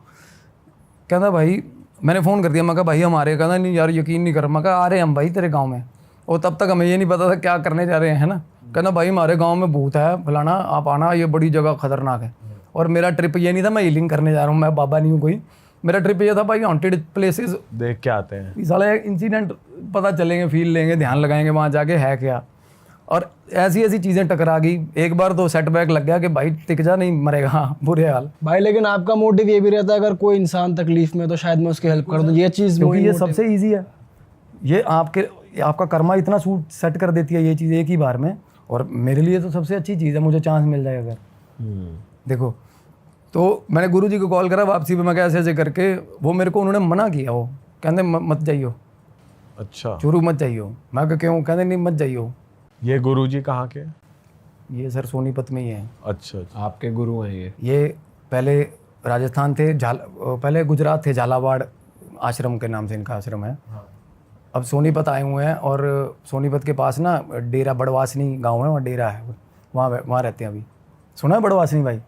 कहता भाई, मैंने फ़ोन कर दिया, मैं कहा भाई हमारे, कहता नहीं यार यकीन नहीं कर। मैं कहा आ रहे हम भाई तेरे गाँव में। और तब तक हमें ये नहीं पता था क्या करने जा रहे हैं, है ना। कहना भाई हमारे गाँव में भूत है फलाना, आप आना, ये बड़ी जगह खतरनाक है। और मेरा ट्रिप ये नहीं था मैं हीलिंग करने जा रहा हूँ, मैं बाबा नहीं हूँ कोई। मेरा ट्रिप ये था भाई हॉन्टेड प्लेसेस देख के आते हैं, साला इंसिडेंट पता चलेंगे, फील लेंगे, ध्यान लगाएंगे वहाँ जाके है क्या। और ऐसी ऐसी चीज़ें टकरा गई। एक बार तो सेटबैक लग गया कि भाई टिक जा, नहीं मरेगा, बुरे हाल भाई। लेकिन आपका मोटिव ये भी रहता है अगर कोई इंसान तकलीफ में तो शायद मैं उसकी हेल्प कर दूं, ये चीज़। क्योंकि ये सबसे ईजी है, ये आपका कर्मा इतना सूट सेट कर देती है ये चीज़ एक ही बार में। और मेरे लिए तो सबसे अच्छी चीज़ है, मुझे चांस मिल जाए अगर। देखो, तो मैंने गुरु जी को कॉल करा वापसी पे, मैं क्या ऐसे ऐसे करके, वो मेरे को उन्होंने मना किया। वो कहते मत जाइयो, अच्छा चुरू मत जाइयो। मैं कहा क्यों? कहते नहीं मत जाइयो। ये गुरुजी कहाँ के? ये सर सोनीपत में ही है। अच्छा, आपके गुरु हैं ये पहले राजस्थान थे, पहले गुजरात थे, झालावाड़ आश्रम के नाम से इनका आश्रम है। अब सोनीपत आए हुए हैं, और सोनीपत के पास ना डेरा बड़वासनी गांव है, वहाँ डेरा है, वहाँ रहते हैं अभी। सुना है बड़वासनी भाई?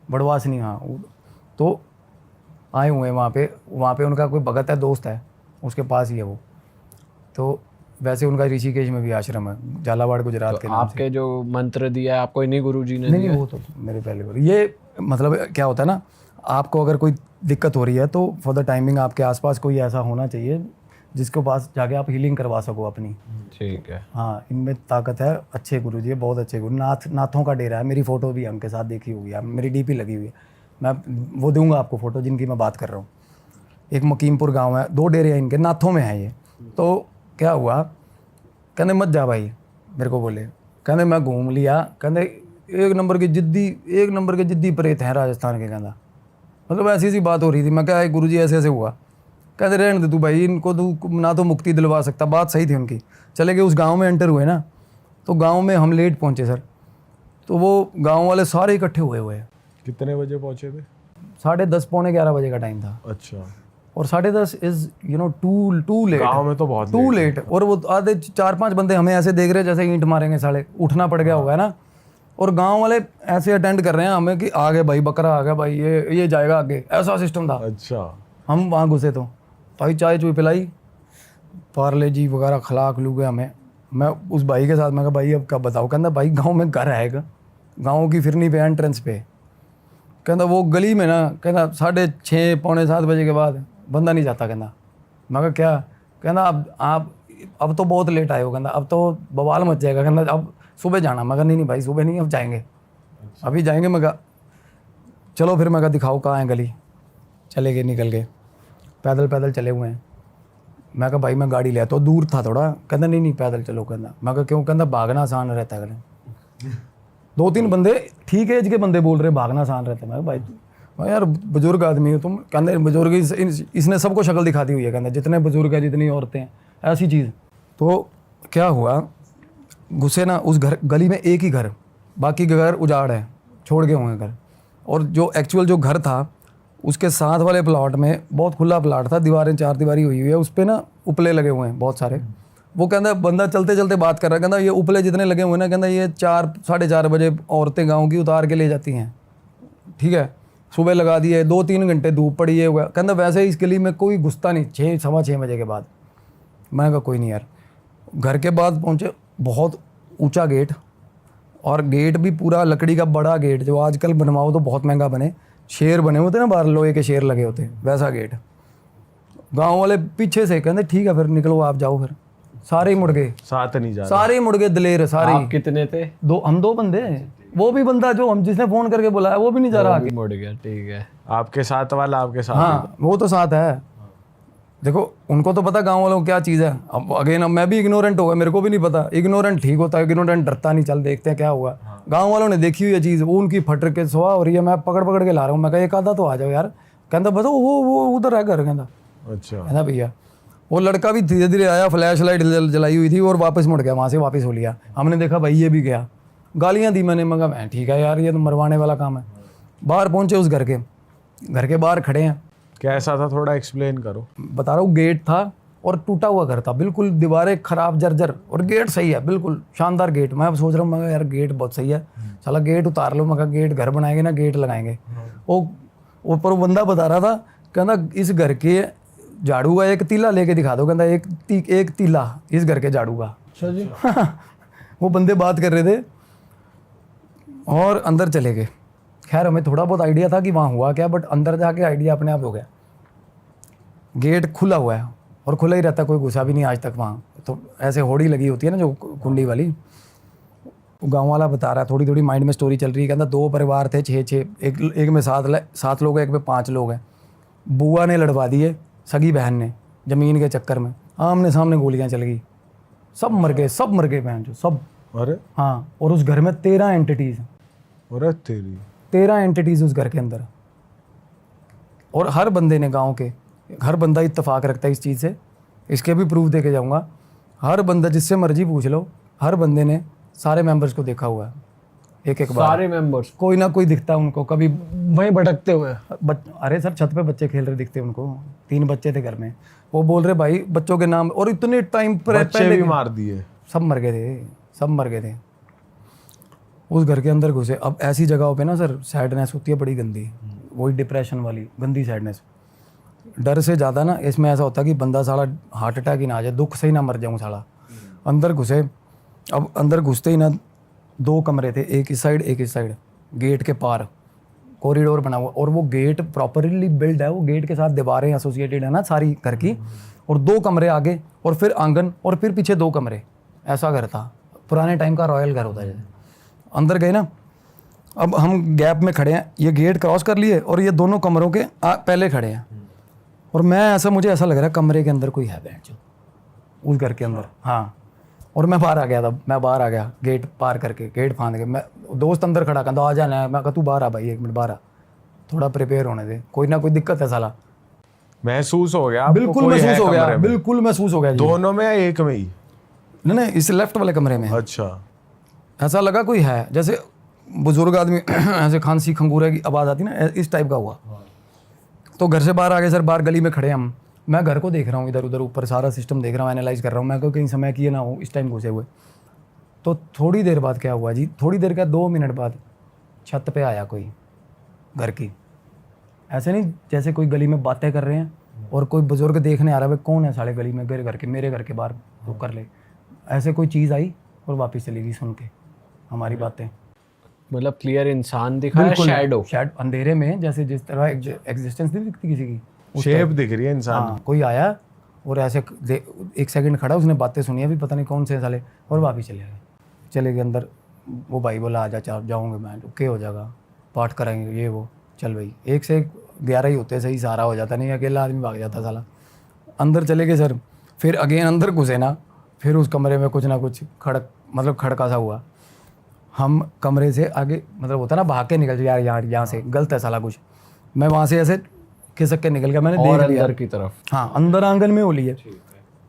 बड़वासनी, हाँ। तो आए हुए हैं वहाँ पे उनका कोई भगत है, दोस्त है, उसके पास ही है वो। तो वैसे उनका ऋषिकेश में भी आश्रम है, झालावाड़ गुजरात तो के नाम आपके से। जो मंत्र दिया है आपको इन्हीं गुरुजी ने नहीं, वो तो मेरे पहले बोले। ये मतलब क्या होता है ना, आपको अगर कोई दिक्कत हो रही है तो फॉर द टाइमिंग आपके आसपास कोई ऐसा होना चाहिए जिसके पास जाके आप हीलिंग करवा सको अपनी। ठीक है। हाँ, इनमें ताकत है। अच्छे गुरु जी, बहुत अच्छे गुरु। नाथों का डेरा है, मेरी फ़ोटो भी है उनके साथ, देखी होगी आप, मेरी डीपी लगी हुई है। मैं वो दूंगा आपको फ़ोटो जिनकी मैं बात कर रहा हूँ। एक मकीमपुर गांव है, 2 डेरे हैं इनके, नाथों में है ये। तो क्या हुआ, कहते मत जा भाई, मेरे को बोले, कहते मैं घूम लिया, कहते एक नंबर के जिद्दी प्रेत हैं राजस्थान के। कहता मतलब ऐसी सी बात हो रही थी। मैं क्या गुरु जी ऐसे ऐसे हुआ। कहते रहने दे तू भाई, इनको तू ना तो मुक्ति दिलवा सकता। बात सही थी उनकी। चले गए, उस गांव में एंटर हुए ना, तो गांव में हम लेट पहुंचे सर, तो वो गांव वाले सारे इकट्ठे हुए हैं। कितने बजे पहुंचे थे? 10:30 पौने 11 बजे का टाइम था। अच्छा। और 10:30 इज टू लेट। गांव में तो बहुत टू लेट। और वो आधे 4-5 बंदे हमें ऐसे देख रहे जैसे ईंट मारेंगे साले, उठना पड़ गया होगा ना। और गांव वाले ऐसे अटेंड कर रहे हैं हमें कि आ गए भाई, बकरा आ गया भाई, ये जाएगा आगे, ऐसा सिस्टम था। अच्छा। हम वहाँ घुसे तो भाई चाय चुई पिलाई, पार्ले जी वगैरह खिला खलू गए हमें। मैं उस भाई के साथ, मैं कहा भाई अब क्या बताओ। कहता भाई गांव में घर है, गांव की फिरनी पे एंट्रेंस पे। कहता वो गली में ना, कहता 6:30 पौने 7 बजे के बाद बंदा नहीं जाता। कहता मैं कहा क्या? कहता अब तो बहुत लेट आए हो, कहता अब तो बवाल मच जाएगा, कहता अब सुबह जाना। मैं कहा नहीं भाई सुबह नहीं, अब जाएंगे, अभी जाएंगे। मैं कहा चलो फिर। मैं कहा दिखाओ कहाँ है गली। चले गए, निकल गए, पैदल चले हुए हैं। मैं कहा भाई मैं गाड़ी ले आता हूँ, दूर था थोड़ा। कहता नहीं पैदल चलो। कहता मैं कहा क्यों? कहता भागना आसान रहता है। कहते 2-3 बंदे ठीक एज के बंदे बोल रहे भागना आसान रहता है। मैं भाई मैं यार बुजुर्ग आदमी हो तुम। कहते बुजुर्ग इसने सबको शक्ल दिखाती हुई है। कहते जितने बुजुर्ग हैं, जितनी औरतें हैं, ऐसी चीज़। तो क्या हुआ, घुसे ना उस घर, गली में एक ही घर, बाकी घर उजाड़ है, छोड़ गए हुए घर। और जो एक्चुअल जो घर था उसके साथ वाले प्लॉट में, बहुत खुला प्लॉट था, दीवारें 4 दीवारी हुई है, उस पर ना उपले लगे हुए हैं बहुत सारे। वो कहता बंदा चलते चलते बात कर रहा है, कहता ये उपले जितने लगे हुए ना, कहता ये 4-4:30 बजे औरतें गाँव की उतार के ले जाती हैं। ठीक है, सुबह लगा दिए, 2-3 घंटे धूप पड़ी है। कहता वैसे इस गली में कोई घुसता नहीं 6-6:15 बजे के बाद। मैं कहा कोई नहीं यार। घर के बाद पहुँचे, बहुत ऊंचा गेट, और गेट भी पूरा लकड़ी का बड़ा गेट, जो आजकल बनवाओ तो बहुत महंगा बने, शेर बने होते ना बाहर, लोहे के शेर लगे होते, वैसा गेट। गांव वाले पीछे से कहते ठीक है फिर निकलो आप जाओ। फिर सारे ही मुड़ गए, साथ नहीं जा रहे। सारे ही मुड़ गए, दलेर सारे। आप कितने थे? हम 2 बंदे। वो भी बंदा जो हम जिसने फोन करके बुलाया वो भी नहीं जा रहा आगे। मुड़ गया, ठीक है। आपके साथ वाला आपके साथ? हाँ वो तो साथ है। देखो उनको तो पता गांव वालों को क्या चीज़ है। अब अगेन मैं भी इग्नोरेंट हो गया, मेरे को भी नहीं पता। इग्नोरेंट ठीक होता है, इग्नोरेंट डरता नहीं, चल देखते हैं क्या हुआ। गांव वालों ने देखी हुई है चीज़, वो उनकी फट के सुहा हो रही है, मैं पकड़ के ला रहा हूँ। मैं कहा एक आधा तो आ जाओ यार। कहता बस वो उधर है घर। कहता अच्छा। है ना भैया। वो लड़का भी धीरे धीरे आया, फ्लैश लाइट जलाई हुई थी, और वापस मुड़ गया, वहाँ से वापस हो लिया। हमने देखा भाई ये भी गया, गालियाँ दी मैंने। मगा मैं ठीक है यार, ये तो मरवाने वाला काम है। बाहर पहुँचे उस घर के बाहर खड़े हैं। कैसा था थोड़ा एक्सप्लेन करो। बता रहा हूँ, गेट था और टूटा हुआ घर था, बिल्कुल दीवारें खराब जर्जर, और गेट सही है, बिल्कुल शानदार गेट। मैं सोच रहा हूँ मैं यार गेट बहुत सही है, साला गेट उतार लो। मैं गेट घर बनाएंगे ना, गेट लगाएंगे। वो ऊपर बंदा बता रहा था, कहना इस घर के झाड़ू का एक तीला लेके दिखा दो। कहता एक तीला इस घर के झाड़ू का। वो बंदे बात कर रहे थे और अंदर चले गए। खैर हमें थोड़ा बहुत आइडिया था कि वहाँ हुआ क्या, बट अंदर जाके आइडिया अपने आप हो गया। गेट खुला हुआ है और खुला ही रहता, कोई घुसा भी नहीं आज तक वहाँ। तो ऐसे होड़ी लगी होती है ना जो कुंडी वाली। गांव वाला बता रहा है, थोड़ी थोड़ी माइंड में स्टोरी चल रही है। कहता 2 परिवार थे, 6 एक में 7 लोग हैं, एक में 5 लोग हैं। बुआ ने लड़वा दिए सगी बहन ने ज़मीन के चक्कर में, आमने सामने गोलियाँ चल गई, सब मर गए बहन जो सब। अरे हाँ, और उस घर में 13 एंटिटीज़। अरे तेरी 13 एंटिटीज़ उस घर के अंदर। और हर बंदे ने, गांव के हर बंदा इत्तेफाक रखता है इस चीज़ से। इसके भी प्रूफ दे के जाऊँगा। हर बंदा, जिससे मर्जी पूछ लो, हर बंदे ने सारे मेंबर्स को देखा हुआ है एक बार। सारे मेंबर्स? कोई ना कोई दिखता है उनको, कभी वहीं भटकते हुए। अरे सर छत पे बच्चे खेल रहे दिखते उनको। 3 बच्चे थे घर में। वो बोल रहे भाई बच्चों के नाम, और इतने टाइम पर बच्चे भी मार दिए, सब मर गए थे। उस घर के अंदर घुसे। अब ऐसी जगहों पे ना सर सैडनेस होती है बड़ी गंदी, वही डिप्रेशन वाली गंदी सैडनेस। डर से ज़्यादा ना इसमें ऐसा होता है कि बंदा साला हार्ट अटैक ही ना आ जाए, दुख से ही ना मर जाऊँ साला। अंदर घुसे। अब अंदर घुसते ही ना 2 कमरे थे, एक इस साइड एक इस साइड, गेट के पार कॉरिडोर बना हुआ। और वो गेट प्रॉपरली बिल्ड है, वो गेट के साथ दीवारें एसोसिएटेड है ना सारी घर की। और 2 कमरे आगे, और फिर आंगन, और फिर पीछे 2 कमरे। ऐसा घर था, पुराने टाइम का रॉयल घर होता है जैसे। अंदर गए ना, अब हम गैप में खड़े हैं, ये गेट क्रॉस कर लिए और ये दोनों कमरों के पहले खड़े हैं। और मुझे ऐसा लग रहा है कमरे के अंदर कोई है बेंच उस घर के अंदर। हाँ, और मैं बाहर आ गया था, मैं बाहर आ गया गेट पार करके, गेट फांद के। मैं दोस्त अंदर खड़ा कहता आ जाना है, मैं कहा तू बाहर आ भाई, 1 मिनट बाहर आ, थोड़ा प्रिपेयर होने दे, कोई ना कोई दिक्कत है साला। महसूस हो गया आपको बिल्कुल कोई महसूस है हो गया, कमरे में? बिल्कुल महसूस हो गया जी। दोनों में या एक में ही? नहीं, इस लेफ्ट वाले कमरे में अच्छा, ऐसा लगा कोई है, जैसे बुजुर्ग आदमी ऐसे खांसी खंगूरे की आवाज़ आती ना, इस टाइप का हुआ। तो घर से बाहर आ गए सर, बाहर गली में खड़े हम, मैं घर को देख रहा हूँ, इधर उधर ऊपर सारा सिस्टम देख रहा हूँ, एनालाइज कर रहा हूँ, मैं को कहीं समय किए ना हो इस टाइम घुसे हुए। तो थोड़ी देर बाद क्या हुआ जी, थोड़ी देर का 2 मिनट बाद छत पे आया कोई घर की, ऐसे नहीं जैसे कोई गली में बातें कर रहे हैं और कोई बुजुर्ग देखने आ रहा है भाई कौन है साले गली में, मेरे घर के बाहर वो कर ले, ऐसे कोई चीज़ आई और वापस चली गई सुन के हमारी बातें। मतलब क्लियर इंसान दिखा है, शैडो अंधेरे में जैसे जिस तरह एग्जिस्टेंस नहीं दिखती किसी की, उस शेप type। दिख रही है इंसान हाँ, कोई आया और ऐसे 1 सेकंड खड़ा, उसने बातें सुनी अभी पता नहीं कौन से साले, और वापस चले गए अंदर। वो भाई बोला आ जा, जाऊँगे मैं, ओके हो जाएगा, पाठ कराएंगे ये वो, चल भाई 1 से 11 ही होते, सही सहारा हो जाता, नहीं अकेला आदमी भाग जाता साला। अंदर चले गए सर, फिर अगेन अंदर घुसे ना, फिर उस कमरे में कुछ ना कुछ खड़का सा हुआ। हम कमरे से आगे मतलब होता ना भाग के निकल यार यहाँ से गलत है साला कुछ, मैं वहाँ से ऐसे खिसक के निकल गया, मैंने और देख लिया अंदर की तरफ। हाँ, अंदर आंगन में होली है,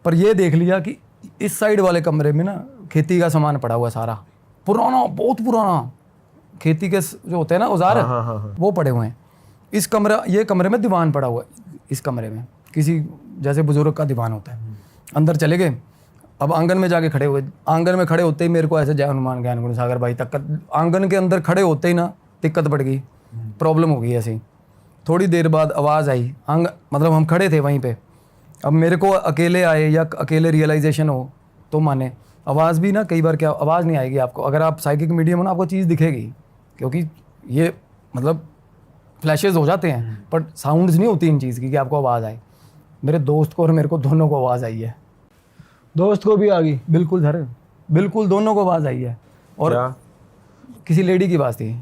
पर ये देख लिया कि इस साइड वाले कमरे में ना खेती का सामान पड़ा हुआ है सारा, पुराना, बहुत पुराना, खेती के जो होते हैं ना औजार, वो पड़े हुए हैं। ये कमरे में दीवान पड़ा हुआ है, इस कमरे में किसी जैसे बुजुर्ग का दीवान होता है। अंदर चले गए, अब आंगन में जाके खड़े हुए, आंगन में खड़े होते ही मेरे को ऐसे जय हनुमान ज्ञान गुण सागर भाई तक, आंगन के अंदर खड़े होते ही ना दिक्कत बढ़ गई, प्रॉब्लम हो गई ऐसी। थोड़ी देर बाद आवाज़ आई, मतलब हम खड़े थे वहीं पे, अब मेरे को अकेले आए या अकेले रियलाइजेशन हो तो माने, आवाज़ भी ना कई बार क्या आवाज़ नहीं आएगी आपको, अगर आप साइकिक मीडियम हो ना आपको चीज़ दिखेगी, क्योंकि ये मतलब फ्लैशेस हो जाते हैं, पर साउंड्स नहीं होती इन चीज़ की कि आपको आवाज़ आए। मेरे दोस्त को और मेरे को दोनों को आवाज़ आई है, दोस्त को भी आ गई? बिल्कुल सर, बिल्कुल दोनों को आवाज़ आई है। और क्या? किसी लेडी की आवाज़ थी,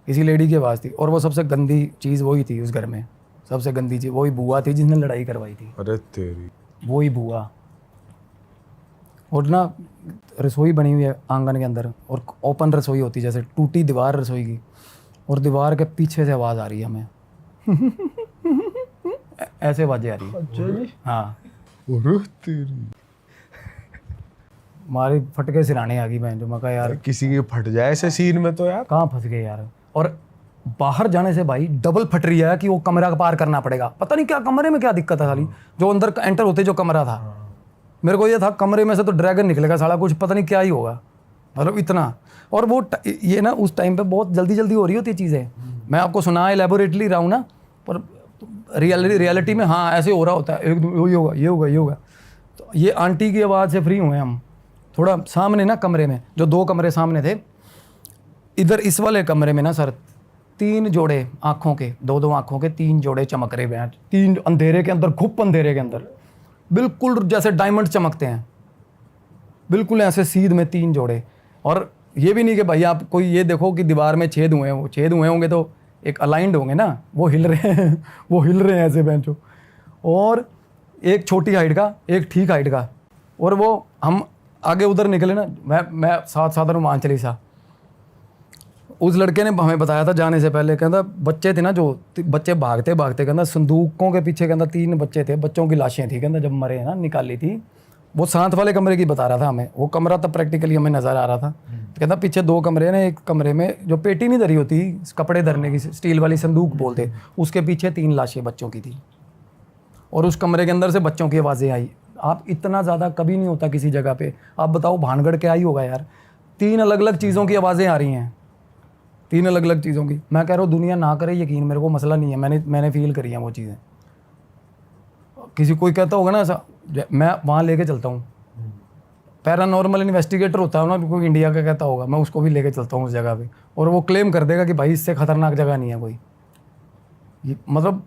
किसी लेडी की आवाज़ थी, और वो सबसे गंदी चीज़ वही थी उस घर में, सबसे गंदी चीज़ वही बुआ थी जिसने लड़ाई करवाई थी, अरे तेरी, वही बुआ। और ना रसोई बनी हुई है आंगन के अंदर, और ओपन रसोई होती है जैसे टूटी दीवार रसोई की, और दीवार के पीछे से आवाज़ आ रही है हमें ऐसे आवाज़ें आ रही है। अच्छा जी। हाँ, अरे तेरी, हमारी फटके सिराने आ गई बहन जो, मैं कहा यार किसी की फट जाए ऐसे सीन में तो यार। कहाँ फंस गए यार। और बाहर जाने से भाई डबल फट रही है कि वो कमरा पार करना पड़ेगा, पता नहीं क्या कमरे में क्या दिक्कत है साली, जो अंदर एंटर होते जो कमरा था, मेरे को ये था कमरे में से तो ड्रैगन निकलेगा साला, कुछ पता नहीं क्या ही होगा, मतलब इतना। और वो ये ना उस टाइम पे बहुत जल्दी जल्दी हो रही होती चीज़ें, मैं आपको सुना एलेबोरेटली रहा हूँ ना, पर रियलिटी में हाँ ऐसे हो रहा होता है, एकदम ये होगा ये होगा ये होगा। तो ये आंटी की आवाज़ से फ्री हुए हम, थोड़ा सामने ना कमरे में, जो 2 कमरे सामने थे, इधर इस वाले कमरे में ना सर 3 जोड़े आँखों के, 2-2 आँखों के 3 जोड़े चमक रहे हैं, 3 अंधेरे के अंदर, घुप अंधेरे के अंदर, बिल्कुल जैसे डायमंड चमकते हैं, बिल्कुल ऐसे सीध में 3 जोड़े। और ये भी नहीं कि भाई आप कोई ये देखो कि दीवार में छेद हुए हैं, वो छेद हुए होंगे तो एक अलाइंड होंगे ना, वो हिल रहे हैं वो हिल रहे हैं ऐसे बेंचो, और एक छोटी हाइट का एक ठीक हाइट का। और वो हम आगे उधर निकले ना, मैं साथ हनुमान चालीसा, उस लड़के ने हमें बताया था जाने से पहले, कहता बच्चे थे ना जो बच्चे भागते भागते, कहता संदूकों के पीछे, कहता 3 बच्चे थे, बच्चों की लाशें थी, कहता जब मरे ना निकाली थी। वो साथ वाले कमरे की बता रहा था हमें, वो कमरा तब प्रैक्टिकली हमें नज़र आ रहा था। कहता पीछे 2 कमरे ने, एक कमरे में जो पेटी नहीं धरी होती कपड़े धरने की, स्टील वाली संदूक बोलते, उसके पीछे 3 लाशें बच्चों की थी, और उस कमरे के अंदर से बच्चों की आवाज़ें आई। आप इतना ज़्यादा कभी नहीं होता किसी जगह पे, आप बताओ भानगढ़ क्या ही होगा यार, 3 अलग अलग चीज़ों की आवाज़ें आ रही हैं, 3 अलग अलग चीज़ों की। मैं कह रहा हूँ दुनिया ना करे यकीन, मेरे को मसला नहीं है, मैंने फील करी है वो चीज़ें। किसी कोई कहता होगा ना ऐसा, मैं वहाँ लेके चलता हूँ, पैरानॉर्मल इन्वेस्टिगेटर होता है ना कोई इंडिया का, कहता होगा मैं उसको भी लेके चलता हूँ उस जगह पे, और वो क्लेम कर देगा कि भाई इससे खतरनाक जगह नहीं है कोई। मतलब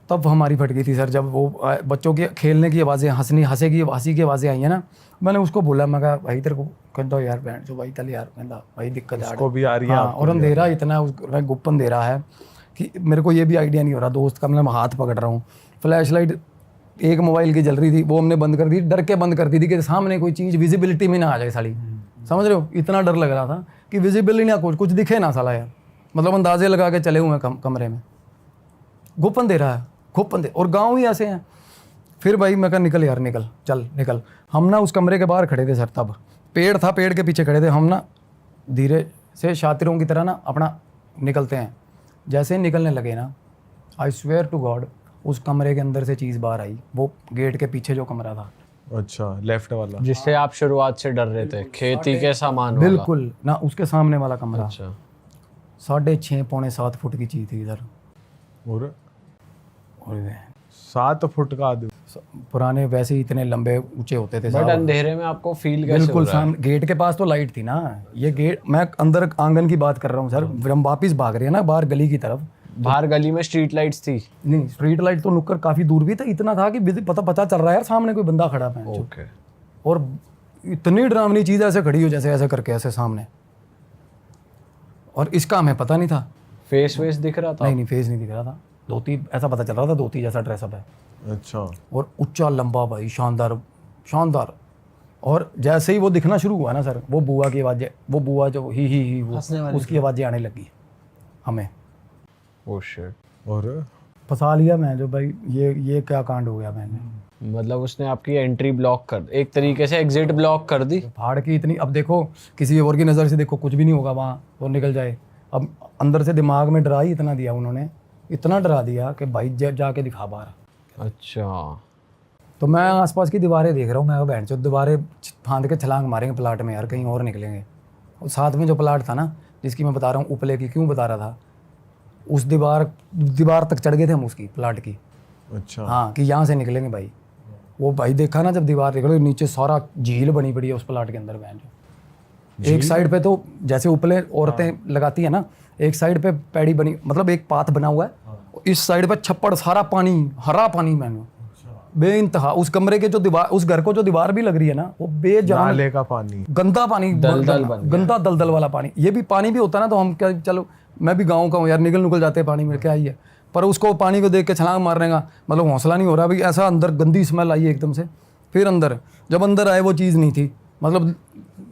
तब हमारी फट गई थी सर, जब वो बच्चों के खेलने की आवाज़ें, हंसी की आवाज़ें आई है ना। मैंने उसको बोला, मैं कहा भाई तेरे को, कहता यार बहन जो भाई चल यार, कहता भाई दिक्कत उसको भी आ रही है, हाँ, और अंधेरा इतना, गुप्त अंधेरा है कि मेरे को ये भी आइडिया नहीं हो रहा, दोस्त का मैं हाथ पकड़ रहा हूँ, फ्लैश लाइट एक मोबाइल की जल रही थी, वो हमने बंद कर दी, डर के बंद कर दी थी कि सामने कोई चीज़ विजिबिलिटी में ना आ जाए साली, समझ रहे हो, इतना डर लग रहा था कि विजिबिलिटी ना कुछ दिखे ना साला यार, मतलब अंदाजे लगा के चले हुए हैं कमरे में, घुपन दे रहा है, घुपन दे, और गाँव ही ऐसे हैं। फिर भाई मैं कहा निकल यार, निकल, चल निकल। हम ना उस कमरे के बाहर खड़े थे सर, तब पेड़ था, पेड़ के पीछे खड़े थे हम ना, धीरे से शातिरों की तरह ना अपना निकलते हैं। जैसे ही निकलने लगे ना, आई स्वेयर टू गॉड उस कमरे के अंदर से चीज़ बाहर आई, वो गेट के पीछे जो कमरा था, अच्छा, लेफ्ट वाला, जिससे आप शुरुआत से डर रहे थे, खेती के सामान वाला। बिल्कुल ना, उसके सामने वाला कमरा। अच्छा, 6.5 पौने 7 फुट की चीज़ थी इधर, और और 7 फुट का आदमी, पुराने वैसे ही इतने लंबे ऊंचे होते थे बट साहब। अंधेरे में आपको फील कैसे हो बिल्कुल रहा है? सामने गेट के पास तो लाइट थी ना, ये गेट, मैं अंदर आंगन की बात कर रहा हूँ सर, हम वापिस भाग रहे हैं ना बाहर गली की तरफ। बाहर गली में स्ट्रीट लाइट्स थी? नहीं, स्ट्रीट लाइट तो नुक्कर काफ़ी दूर भी था, इतना था कि पता चल रहा है यार सामने कोई बंदा खड़ा है। ओके। और इतनी डरावनी चीज़ ऐसे खड़ी हो, जैसे ऐसे करके ऐसे सामने, और इसका हमें पता नहीं था। फेस वेस दिख रहा था? नहीं, फेस नहीं दिख रहा था, धोती ऐसा पता चल रहा था, धोती जैसा ड्रेसअप है, अच्छा, और ऊंचा लंबा भाई, शानदार शानदार। और जैसे ही वो दिखना शुरू हुआ ना सर, वो बुआ की आवाज़ें, वो बुआ जो ही वो उसकी आवाज़ें आने लगी हमें। Oh shit. और फंसा लिया मैं, जो भाई ये क्या कांड हो गया मैंने। मतलब उसने आपकी एंट्री ब्लॉक कर, एक तरीके से एग्जिट ब्लॉक कर दी। फाड़ की इतनी, अब देखो किसी और की नज़र से देखो कुछ भी नहीं होगा वहाँ, वो निकल जाए। अब अंदर से दिमाग में डरा ही इतना दिया उन्होंने, इतना डरा दिया कि भाई जाके दिखा बाहर। अच्छा। तो मैं आसपास की दीवारें देख रहा हूँ, मैं बहन चो दीवारें फांद के छलांग मारेंगे प्लाट में यार, कहीं और निकलेंगे। और साथ में जो प्लाट था ना, जिसकी मैं बता रहा हूँ, उपले की क्यों बता रहा था, उस दीवार तक चढ़ गए थे हम उसकी प्लाट की। अच्छा, हाँ, कि यहाँ से निकलेंगे भाई। वो भाई देखा ना, जब दीवार निकले नीचे सारा झील बनी पड़ी है उस प्लाट के अंदर बहन चो। एक साइड पे तो जैसे उपले औरतें लगाती है ना, एक साइड पे पैड़ी बनी, मतलब एक पाथ बना हुआ है, इस साइड पे छप्पड़, सारा पानी, हरा पानी मैंने बेइंतहा। उस कमरे के जो दीवार, उस घर को जो दीवार भी लग रही है ना, वो बेजान नाले का पानी, गंदा पानी, गंदा दलदल वाला पानी। ये भी पानी भी होता ना, तो हम क्या, चलो मैं भी गाँव का हूँ यार, निकल जाते हैं पानी में, क्या ही है। पर उसको पानी को देख के छलांग मारने का मतलब हौसला नहीं हो रहा भाई, ऐसा अंदर गंदी स्मेल आई एकदम से। फिर जब अंदर आए वो चीज़ नहीं थी, मतलब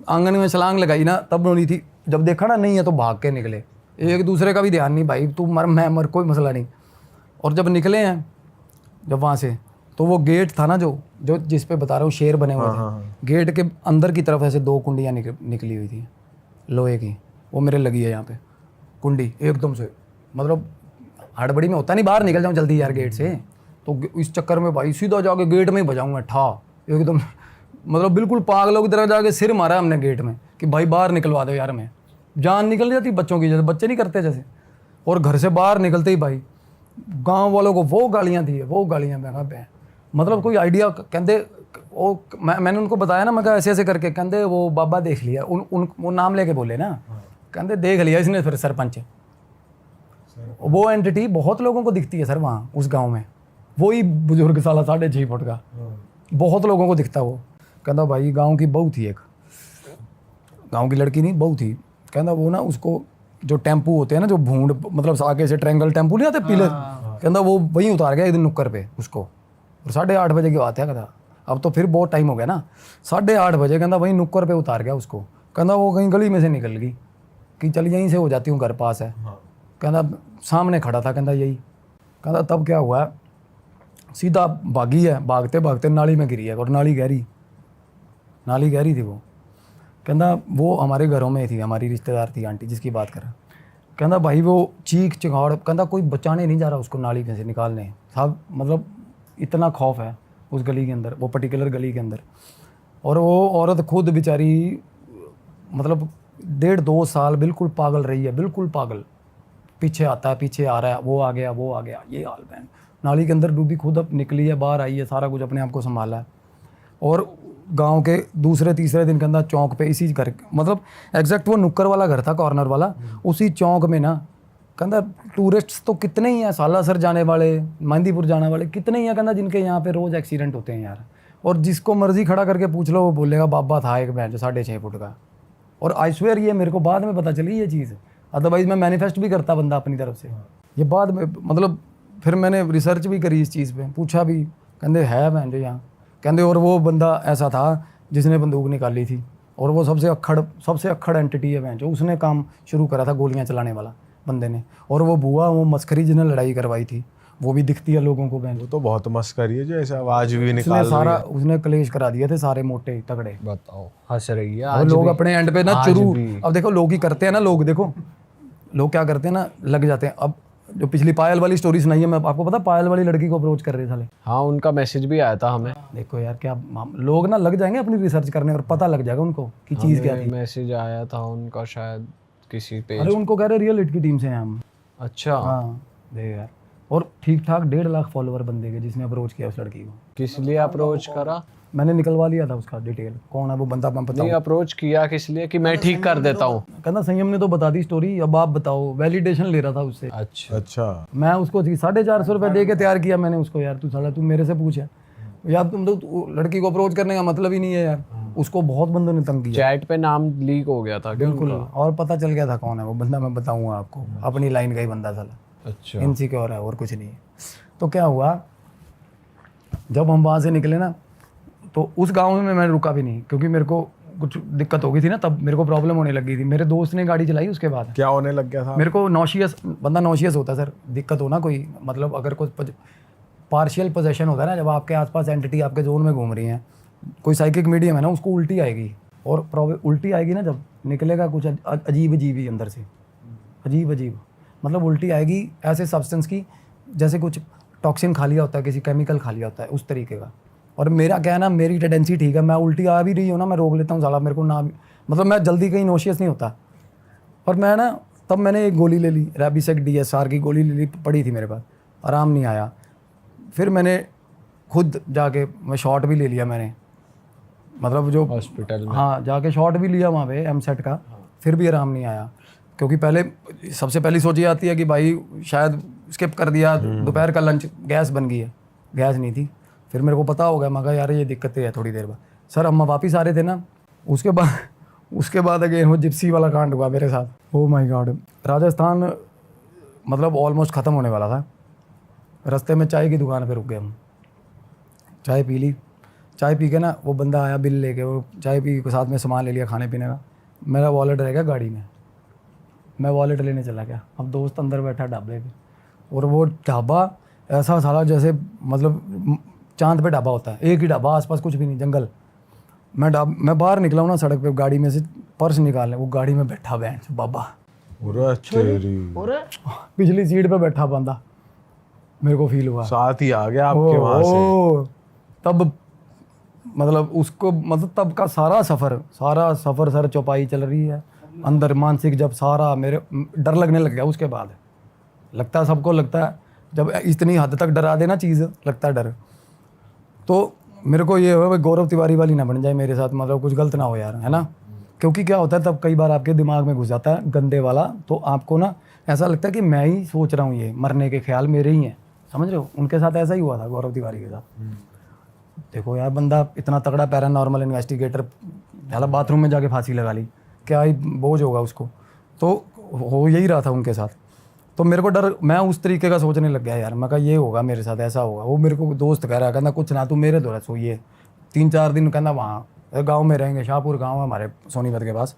आंगन में छलांग लगाई ना तब नहीं थी, जब देखा ना नहीं है तो भाग के निकले, एक दूसरे का भी ध्यान नहीं, भाई तू मर मैं मर, कोई मसला नहीं। और जब निकले हैं जब वहाँ से, तो वो गेट था ना जो जिस पे बता रहा हूँ शेर बने हुए थे, गेट के अंदर की तरफ ऐसे 2 कुंडियाँ निकली हुई थी लोहे की, वो मेरे लगी है यहाँ पे कुंडी एकदम से, मतलब हड़बड़ी में होता नहीं बाहर निकल जाऊँ जल्दी यार गेट से, तो इस चक्कर में भाई सीधा जाके गेट में ही बजाऊँ मैं ठा एकदम, मतलब बिल्कुल पागलों की तरह जाके सिर मारा हमने गेट में कि भाई बाहर निकलवा दो यार, हमें जान निकल जाती बच्चों की, जैसे बच्चे नहीं करते जैसे। और घर से बाहर निकलते ही भाई गांव वालों को वो गालियाँ दी है, वो गालियाँ मैं कहा, मतलब कोई आइडिया, कहते वो मैंने उनको बताया ना, मैं कहा ऐसे ऐसे करके, कहते वो बाबा देख लिया, वो नाम लेके बोले ना, कहते देख लिया इसने फिर सरपंच। वो एंटिटी बहुत लोगों को दिखती है सर वहाँ उस गांव में, वही बुजुर्ग साला 6.5 फुट का, बहुत लोगों को दिखता वो। कहता भाई गांव की बहू थी एक, गांव की लड़की नहीं बहू थी, कहता वो ना उसको जो टेम्पू होते हैं ना, जो भूंड मतलब आगे से ट्रायंगल टेम्पू नहीं आते पीले, कहता वो वहीं उतार गया एक दिन नुक्कर पे उसको, और 8:30 बजे की बात है। कहता अब तो फिर बहुत टाइम हो गया ना, 8:30 बजे कहता वहीं नुक्कर पे उतार गया उसको। कहता वो कहीं गली में से निकल गई कि चल यहीं से हो जाती हूँ, घर पास है। कहता सामने खड़ा था, कहता यही, कहता तब क्या हुआ, सीधा भागी है, भागते भागते नाली में गिरी है, और नाली गहरी थी वो। कहता वो हमारे घरों में थी, हमारी रिश्तेदार थी आंटी जिसकी बात कर रहा। कहता भाई वो चीख चिहाड़, कहता कोई बचाने नहीं जा रहा उसको नाली में से निकालने साहब, मतलब इतना खौफ है उस गली के अंदर, वो पर्टिकुलर गली के अंदर। और वो औरत खुद बेचारी मतलब 1.5-2 साल बिल्कुल पागल रही है, बिल्कुल पागल, पीछे आता है पीछे आ रहा है, वो आ गया, ये हाल बहन। नाली के अंदर डूबी, खुद अब निकली है, बाहर आई है, सारा कुछ अपने आप को संभाला है। और गांव के दूसरे तीसरे दिन के अंदर चौक पे इसी घर, मतलब एग्जैक्ट वो नुक्कर वाला घर था, कॉर्नर वाला, उसी चौक में ना कहता टूरिस्ट तो कितने ही हैं, सालासर जाने वाले, मेहंदीपुर जाने वाले कितने ही हैं, कहता जिनके यहाँ पे रोज़ एक्सीडेंट होते हैं यार। और जिसको मर्जी खड़ा करके पूछ लो वो बोलेगा बाबा था एक बहन जो 6.5 फुट का। और आई स्वेयर ये मेरे को बाद में पता चली ये चीज़, अदरवाइज मैं मैनिफेस्ट भी करता बंदा अपनी तरफ से। ये बाद में मतलब फिर मैंने रिसर्च भी करी इस चीज़ पे, पूछा भी, कहते है बहन जो यहाँ, कहते और वो बंदा ऐसा था जिसने बंदूक निकाली थी और वो सबसे अक्खड़ एंटिटी है बहन जो, उसने काम शुरू करा था गोलियाँ चलाने वाला बंदे ने। और वो बुआ वो मस्करी जिसने लड़ाई करवाई थी वो भी दिखती है लोगों को बहन, वो तो बहुत मस्करी है जो ऐसा आवाज भी उसने निकाल रही सारा है। उसने कलेश करा दिए थे सारे मोटे तगड़े। बताओ, हंस रही है और आज लोग भी। अपने एंड पे ना आज चुरू, भी। अब देखो लोग ही करते हैं ना, लोग देखो लोग क्या करते हैं ना, लग जाते हैं। अब जो पिछली पायल वाली स्टोरी सुनाई है, मैं आपको पता पायल वाली लड़की को अप्रोच कर रहे साले, हाँ, उनका मैसेज भी आया था हमें। देखो यार क्या लोग ना लग जाएंगे अपनी रिसर्च करने और पता लग जाएगा उनको कि चीज़ क्या थी। मैसेज आया था उनका शायद किसी पे। अरे उनको कह रहे रियल हिट की टीम से हैं हम। अच्छा, हाँ देख यार, और ठीक ठाक 1.5 लाख फॉलोवर बंदे के जिसने अप्रोच किया उस लड़की को। किस लिए अप्रोच करा? मैंने निकलवा लिया था उसका डिटेल, कौन है वो बंदा, मैं नहीं, बताऊँ। अप्रोच किया किस लिए कि मैं ठीक कर देता हूँ? कहना संयम ने तो बता दी स्टोरी, अब आप बताओ। वैलिडेशन ले रहा था उससे। अच्छा, अच्छा, मैं उसको 450 रुपये दे के तैयार किया मैंने उसको। यार तू मेरे से पूछ यार, तुम तो लड़की को अप्रोच करने का मतलब ही नहीं है यार। उसको बहुत बंदों ने तंग किया, चैट पे नाम लीक हो गया था क्या बिल्कुल, उनका? और पता चल गया था कौन है वो बंदा, मैं बताऊंगा आपको। अपनी लाइन का ही बंदा साला, अच्छा, इनसिक्योर है और कुछ नहीं है। तो क्या हुआ, जब हम वहाँ से निकले ना तो उस गांव में मैं रुका भी नहीं, क्योंकि मेरे को कुछ दिक्कत हो गई थी ना, तब मेरे को प्रॉब्लम होने लगी थी। मेरे दोस्त ने गाड़ी चलाई उसके बाद, क्या होने लग गया था? मेरे को नॉशियस, बंदा नॉशियस होता है सर, दिक्कत हो ना कोई, मतलब अगर कोई पार्शियल पोजेशन होता है ना, जब आपके आसपास एंटिटी आपके जोन में घूम रही हैं, कोई साइकिक मीडियम है ना, उसको उल्टी आएगी। और उल्टी आएगी ना, जब निकलेगा कुछ अजीब अजीब ही अंदर से, अजीब अजीब, मतलब उल्टी आएगी ऐसे सब्सटेंस की जैसे कुछ टॉक्सिन खा लिया होता है, किसी केमिकल खा लिया होता है, उस तरीके का। और मेरा क्या है ना, मेरी टेंडेंसी ठीक है, मैं उल्टी आ भी रही हूँ ना, मैं रोक लेता हूँ साला, मेरे को ना मतलब मैं जल्दी कहीं नोशियस नहीं होता। और मैं ना तब मैंने एक गोली ले ली, रेबिसेक DSR की गोली ले ली, पड़ी थी मेरे पास, आराम नहीं आया। फिर मैंने खुद जाके मैं शॉट भी ले लिया मैंने, मतलब जो हॉस्पिटल में। हाँ जाके शॉट भी लिया वहाँ पे MSET का, फिर भी आराम नहीं आया। क्योंकि पहले सबसे पहली सोच ये आती है कि भाई शायद स्किप कर दिया, दोपहर का लंच गैस बन गई है, गैस नहीं थी। फिर मेरे को पता हो गया, मैं कहा यार ये दिक्कतें है थोड़ी देर बाद। सर अम्मा वापिस आ रहे थे ना, उसके बाद अगेन वो जिप्सी वाला कांड हुआ मेरे साथ। ओह माय गॉड, राजस्थान मतलब ऑलमोस्ट ख़त्म होने वाला था। रास्ते में चाय की दुकान पे रुक गए हम, चाय पी ली। चाय पी के ना वो बंदा आया बिल लेके, वो चाय पी के साथ में सामान ले लिया खाने पीने का। मेरा वॉलेट रह गया गाड़ी में, मैं वॉलेट लेने चला गया। अब दोस्त अंदर बैठा ढाबे पे, और वो ढाबा ऐसा साला जैसे मतलब चांद पे ढाबा होता है, एक ही ढाबा, आसपास कुछ भी नहीं, जंगल। मैं बाहर निकला हूँ ना सड़क पे, गाड़ी में से पर्स निकालने, वो गाड़ी में बैठा बैंड बाबा, अरे तेरी, पिछली सीट पे बैठा बंदा, मेरे को फील हुआ साथ ही आ गया आपके वहां से। ओ, तब मतलब उसको मतलब तब का सारा सफ़र सर चौपाई चल रही है अंदर, मानसिक जब सारा मेरे डर लगने लग गया। उसके बाद लगता है, सबको लगता है जब इतनी हद तक डरा देना चीज़, लगता है डर। तो मेरे को ये हो गौरव तिवारी वाली ना बन जाए मेरे साथ, मतलब कुछ गलत ना हो यार, है ना। क्योंकि क्या होता है तब कई बार आपके दिमाग में घुस जाता है गंदे वाला, तो आपको ना ऐसा लगता है कि मैं ही सोच रहा हूँ, ये मरने के ख्याल मेरे ही हैं, समझ रहे हो। उनके साथ ऐसा ही हुआ था गौरव तिवारी के साथ। देखो यार, बंदा इतना तगड़ा पैरानॉर्मल इन्वेस्टिगेटर, पहला बाथरूम में जाके फांसी लगा ली, क्या ही बोझ होगा उसको। तो हो यही रहा था उनके साथ। तो मेरे को डर, मैं उस तरीके का सोचने लग गया यार। मैं कहा ये होगा मेरे साथ, ऐसा होगा। वो मेरे को दोस्त कह रहा है, कहना कुछ ना तू मेरे दौरा सोइए 3-4 दिन, कहना वहाँ गांव में रहेंगे, शाहपुर गांव है हमारे सोनीपत के पास।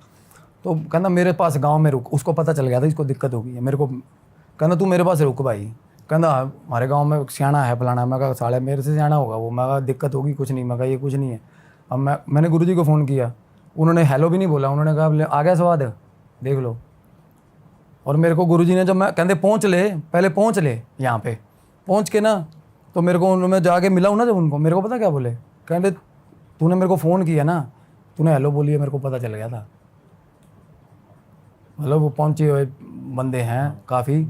तो कहना मेरे पास गांव में रुक, उसको पता चल गया था इसको दिक्कत होगी है मेरे को। कहना तू मेरे पास रुक भाई, कहना हमारे गाँव में सियाना है फलाना। मैं कहा साले मेरे से सियाना होगा वो। मैं कहा दिक्कत होगी कुछ नहीं। मैं कहा ये कुछ नहीं है। अब मैंने गुरुजी को फ़ोन किया, उन्होंने हेलो भी नहीं बोला, उन्होंने कहा आ गया स्वाद देख लो। और मेरे को गुरुजी ने जब मैं कहते पहुँच ले, पहले पहुँच ले यहाँ पे, पहुँच के ना तो मेरे को मैं जाके मिला हूँ ना जब उनको, मेरे को पता क्या बोले, कहते तूने मेरे को फ़ोन किया ना, तूने हेलो बोली है, मेरे को पता चल गया था। मतलब वो पहुँचे हुए बंदे हैं काफ़ी।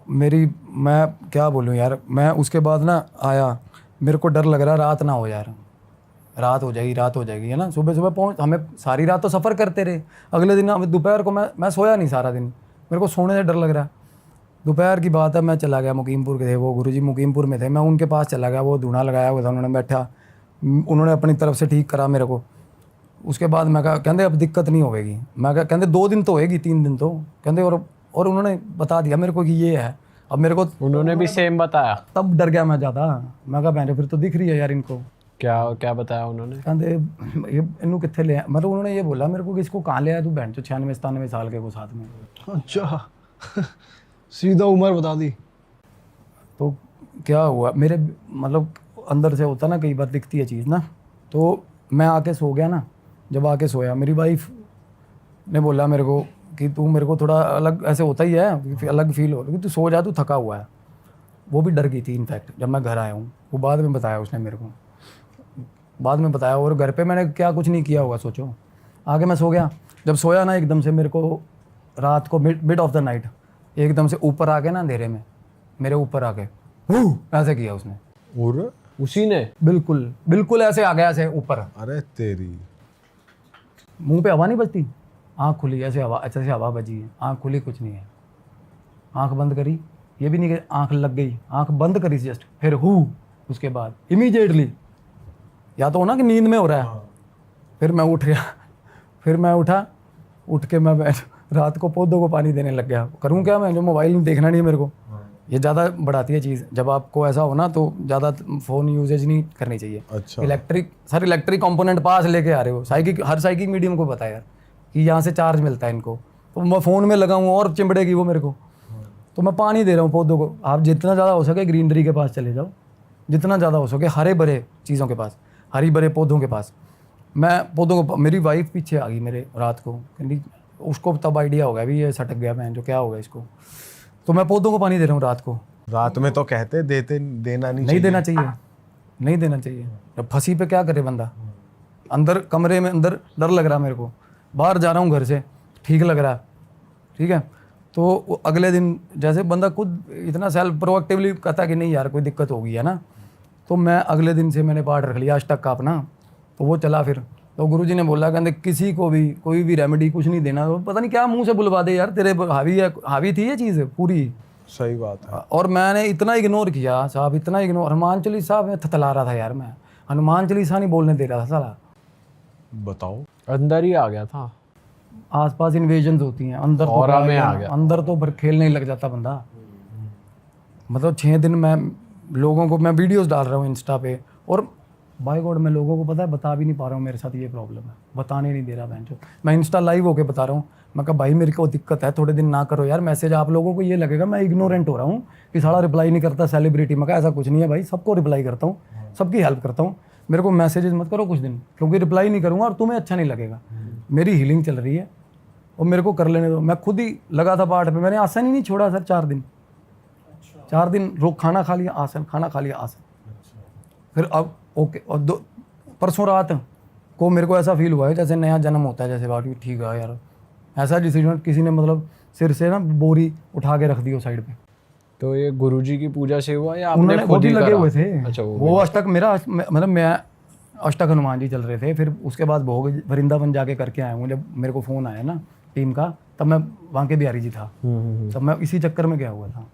मैं क्या बोलूँ यार, मैं उसके बाद ना आया, मेरे को डर लग रहा रात ना हो यार, रात हो जाएगी है ना। सुबह पहुँच, हमें सारी रात तो सफ़र करते रहे। अगले दिन हमें दोपहर को मैं सोया नहीं सारा दिन, मेरे को सोने से डर लग रहा है। दोपहर की बात है, मैं चला गया, मुकीमपुर के थे वो गुरुजी, मुकीमपुर में थे, मैं उनके पास चला गया। वो धुना लगाया हुआ था, उन्होंने बैठा, उन्होंने अपनी तरफ से ठीक करा मेरे को। उसके बाद मैं कहा कहते अब दिक्कत नहीं होगी। मैं कहा कहते 2 दिन तो होएगी, 3 दिन तो कहते, और और उन्होंने बता दिया मेरे को कि ये है। अब मेरे को उन्होंने भी सेम बताया? तब डर गया मैं ज़्यादा। मैं कहा बहन फिर तो दिख रही है यार इनको। क्या क्या बताया उन्होंने? कहते ये इनू कितने ले आए? मतलब उन्होंने ये बोला मेरे को कि इसको कहाँ ले आया तू बहन जो 96-97 साल के वो साथ में। अच्छा सीधा उम्र बता दी। तो क्या हुआ मेरे मतलब अंदर से होता ना कई बार दिखती है चीज़ ना। तो मैं आके सो गया ना, जब आके सोया मेरी वाइफ ने बोला मेरे को कि तू मेरे को थोड़ा अलग ऐसे होता ही है, अलग फील हो रहा है, तू सो जा, तू थका हुआ है। वो भी डर गई थी इनफैक्ट जब मैं घर आया हूँ। वो बाद में बताया उसने मेरे को, बाद में बताया। और घर पे मैंने क्या कुछ नहीं किया होगा सोचो। आगे मैं सो गया, जब सोया ना एकदम से मेरे को रात को मिड ऑफ द नाइट एकदम से ऊपर आके ना अंधेरे में मेरे ऊपर आके ऐसे किया उसने। और उसी ने? बिल्कुल बिल्कुल ऐसे आ गया ऐसे ऊपर। अरे तेरी, मुंह पे हवा नहीं बजती, आँख खुली ऐसे हवा, अच्छे से हवा बजी है, आँख खुली कुछ नहीं है। आँख बंद करी, ये भी नहीं कि आँख लग गई, आँख बंद करी जस्ट, फिर उसके बाद इमीडिएटली या तो हो ना कि नींद में हो रहा है। फिर मैं उठ गया, फिर मैं उठ के मैं रात को पौधों को पानी देने लग गया। करूँ क्या मैं, जो मोबाइल देखना नहीं है मेरे को, ये ज़्यादा बढ़ाती है चीज़। जब आपको ऐसा हो ना तो ज़्यादा फ़ोन यूजेज नहीं करनी चाहिए। अच्छा। इलेक्ट्रिक कंपोनेंट पास लेके आ रहे हो, हर साइकिक मीडियम को पता है यार कि यहाँ से चार्ज मिलता है इनको। तो मैं फ़ोन में लगाऊँ और चिमड़ेगी वो मेरे को। तो मैं पानी दे रहा हूँ पौधों को। आप जितना ज़्यादा हो सके ग्रीनरी के पास चले जाओ, जितना ज़्यादा हो सके हरे भरे चीज़ों के पास, हरी भरे पौधों के पास। मैं पौधों को, मेरी वाइफ पीछे आ गई मेरे रात को, कहती उसको तब आइडिया हो गया भी ये सटक गया मैं, जो क्या होगा इसको। तो मैं पौधों को पानी दे रहा हूँ रात को। रात में तो कहते देना नहीं देना चाहिए, नहीं देना चाहिए। जब फंसी पे क्या करे बंदा, अंदर कमरे में अंदर डर लग रहा मेरे को, बाहर जा रहा हूँ घर से ठीक लग रहा है, ठीक है। तो अगले दिन जैसे बंदा खुद इतना सेल्फ प्रोएक्टिवली कहता कि नहीं यार कोई दिक्कत होगी है ना, तो मैं अगले दिन से मैंने पाठ रख लिया आज तक का अपना। तो वो चला फिर। तो गुरुजी ने बोला कहते किसी को भी कोई भी रेमेडी कुछ नहीं देना, पता नहीं क्या मुंह से बुलवा दे यार, तेरे हावी थी ये चीज़ पूरी। सही बात है। और मैंने इतना इग्नोर किया साहब, इतना इग्नोर। हनुमान चालीसा में थतला रहा था यार मैं, हनुमान चालीसा नहीं बोलने दे रहा था साला। बताओ, अंदर ही आ गया था? आसपास इन्वेजन्स होती हैं, अंदर तो ऑरा में आ गया, अंदर तो फिर खेलने लग जाता बंदा। मतलब 6 दिन मैं लोगों को, मैं वीडियोस डाल रहा हूँ इंस्टा पे, और बाय गॉड मैं लोगों को पता है बता भी नहीं पा रहा हूँ मेरे साथ ये प्रॉब्लम है, बताने नहीं दे रहा मैं। जो मैं इंस्टा लाइव होके बता रहा हूँ, मैं कहा भाई मेरे को दिक्कत है, थोड़े दिन ना करो यार मैसेज। आप लोगों को ये लगेगा मैं इग्नोरेंट हो रहा हूँ कि सारा रिप्लाई नहीं करता सेलिब्रिटी। मैं कहा ऐसा कुछ नहीं है भाई, सबको रिप्लाई करता हूँ, सबकी हेल्प करता हूँ। मेरे को मैसेजेस मत करो कुछ दिन, क्योंकि रिप्लाई नहीं करूँगा और तुम्हें अच्छा नहीं लगेगा। मेरी हीलिंग चल रही है और मेरे को कर लेने दो। मैं खुद ही लगा था पाठ पे, मैंने आसन ही नहीं छोड़ा सर 4 दिन। 4 दिन रोक, खाना खा लिया आसन, खाना खा लिया आसन। फिर अब ओके। और परसों रात को मेरे को ऐसा फील हुआ है जैसे नया जन्म होता है, जैसे बात ठीक है यार। ऐसा डिसीजन किसी ने मतलब सिर से ना बोरी उठा के रख दी हो साइड पे। तो ये गुरुजी की पूजा से हुआ या आपने उन्होंने खुद ही लगे करा? हुए थे। अच्छा, वो अष्टक मेरा मतलब मैं अष्टक हनुमान जी चल रहे थे। फिर उसके बाद भोग वृंदावन जाके करके आया हूँ। जब मेरे को फ़ोन आया ना टीम का, तब मैं वहाँ के बिहारी जी था, तब मैं इसी चक्कर में गया हुआ था।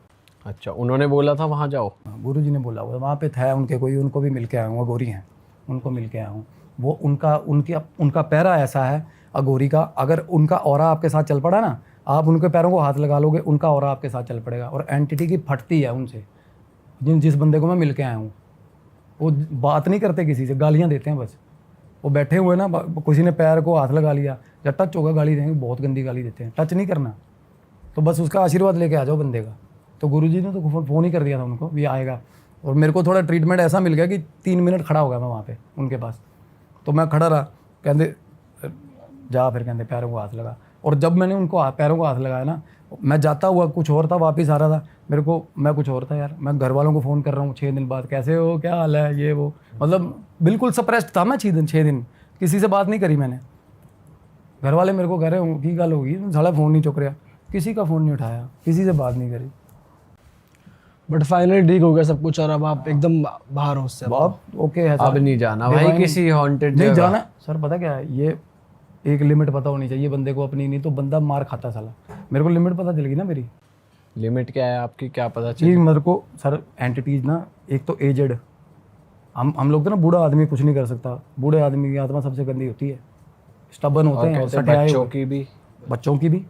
अच्छा, उन्होंने बोला था वहाँ जाओ? गुरु जी ने बोला हुआ वहाँ पे था उनके कोई, उनको भी मिल के आया हूँ। अघोरी हैं, उनको मिल के आया हूँ। वो उनका पैरा ऐसा है अघोरी का, अगर उनका ऑरा आपके साथ चल पड़ा ना, आप उनके पैरों को हाथ लगा लोगे, उनका ऑरा आपके साथ चल पड़ेगा। और एंटिटी की फटती है उनसे। जिस बंदे को मैं मिल के आया हूँ, वो बात नहीं करते किसी से, गालियाँ देते हैं बस। वो बैठे हुए ना, किसी ने पैर को हाथ लगा लिया या टच होगा गाली देंगे, बहुत गंदी गाली देते हैं। टच नहीं करना, तो बस उसका आशीर्वाद लेके आ जाओ बंदे का। तो गुरुजी ने तो फ़ोन ही कर दिया था उनको भी आएगा। और मेरे को थोड़ा ट्रीटमेंट ऐसा मिल गया कि 3 मिनट खड़ा हो गया मैं वहाँ पे उनके पास। तो मैं खड़ा रहा, कहते जा, फिर कहते पैरों को हाथ लगा। और जब मैंने उनको पैरों को हाथ लगाया ना, मैं जाता हुआ कुछ और था, वापस आ रहा था मैं कुछ और था यार। मैं घर वालों को फ़ोन कर रहा हूँ 6 दिन बाद, कैसे हो, क्या हाल है, ये वो। मतलब बिल्कुल सप्रेस्ड था मैं 6 दिन, किसी से बात नहीं करी मैंने। घर वाले मेरे को कह रहे हो की गल होगी, साला फ़ोन नहीं चुक रहा, किसी का फ़ोन नहीं उठाया, किसी से बात नहीं करी। बट फाइनली ठीक हो गया सब कुछ और अब आप एकदम बाहर हो उससे। अब ओके है सर। अब नहीं जाना भाई किसी हॉन्टेड नहीं जाना सर। पता क्या है, ये एक लिमिट पता होनी चाहिए बंदे को अपनी, नहीं तो बंदा मार खाता साला। मेरे को लिमिट पता चल गई ना मेरी। लिमिट क्या है आपकी, क्या पता जी चली? मेरे को सर एंटिटीज ना, एक तो एजेड, हम लोग तो ना, बूढ़ा आदमी कुछ नहीं कर सकता। बूढ़े आदमी की आत्मा सबसे गंदी होती है, स्टबन होते हैं, कहते सठियाए बच्चों हुए। की भी? बच्चों की भी,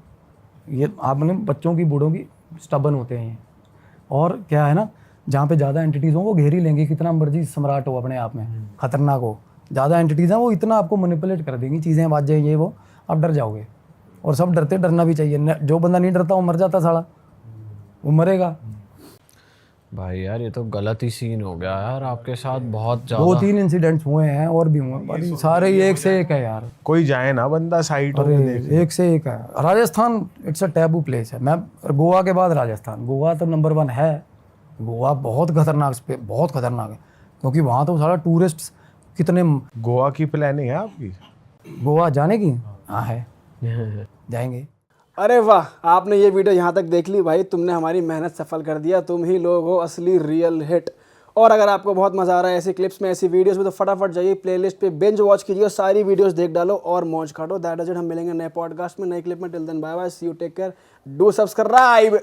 ये आपने बच्चों की बूढ़ों की स्टबन होते हैं ये। और क्या है ना, जहाँ पे ज़्यादा एंटिटीज़ हों वो घेर ही लेंगे, कितना मर्जी सम्राट हो अपने आप में, खतरनाक हो। ज़्यादा एंटिटीज़ हैं वो इतना आपको मैनिपुलेट कर देंगी, चीज़ें वाजें ये वो, आप डर जाओगे। और सब डरते, डरना भी चाहिए। जो बंदा नहीं डरता वो मर जाता साला, वो मरेगा। भाई यार ये तो गलत ही सीन हो गया यार आपके साथ, बहुत 2-3 इंसिडेंट्स हुए हैं और भी हुए, पर सारे ही एक से एक है यार। कोई जाए ना बंदा साइट अरे में देखे। एक से एक है। Rajasthan it's a taboo place है। मैं गोवा के बाद राजस्थान, गोवा तो नंबर 1 है। गोवा बहुत खतरनाक, बहुत खतरनाक है, क्योंकि वहाँ तो सारा टूरिस्ट कितने। गोवा की प्लानिंग है आपकी? गोवा जाने की? हाँ है, जाएंगे। अरे वाह, आपने ये वीडियो यहाँ तक देख ली भाई, तुमने हमारी मेहनत सफल कर दिया। तुम ही लोग हो असली रियल हिट। और अगर आपको बहुत मज़ा आ रहा है ऐसी क्लिप्स में, ऐसी वीडियोस में, तो फटाफट जाइए प्लेलिस्ट पे बिंज वॉच कीजिए और सारी वीडियोस देख डालो और मौज काटो। That is it. हम मिलेंगे नए पॉडकास्ट में, नए क्लिप में। Till then bye bye, see you, take care, do subscribe.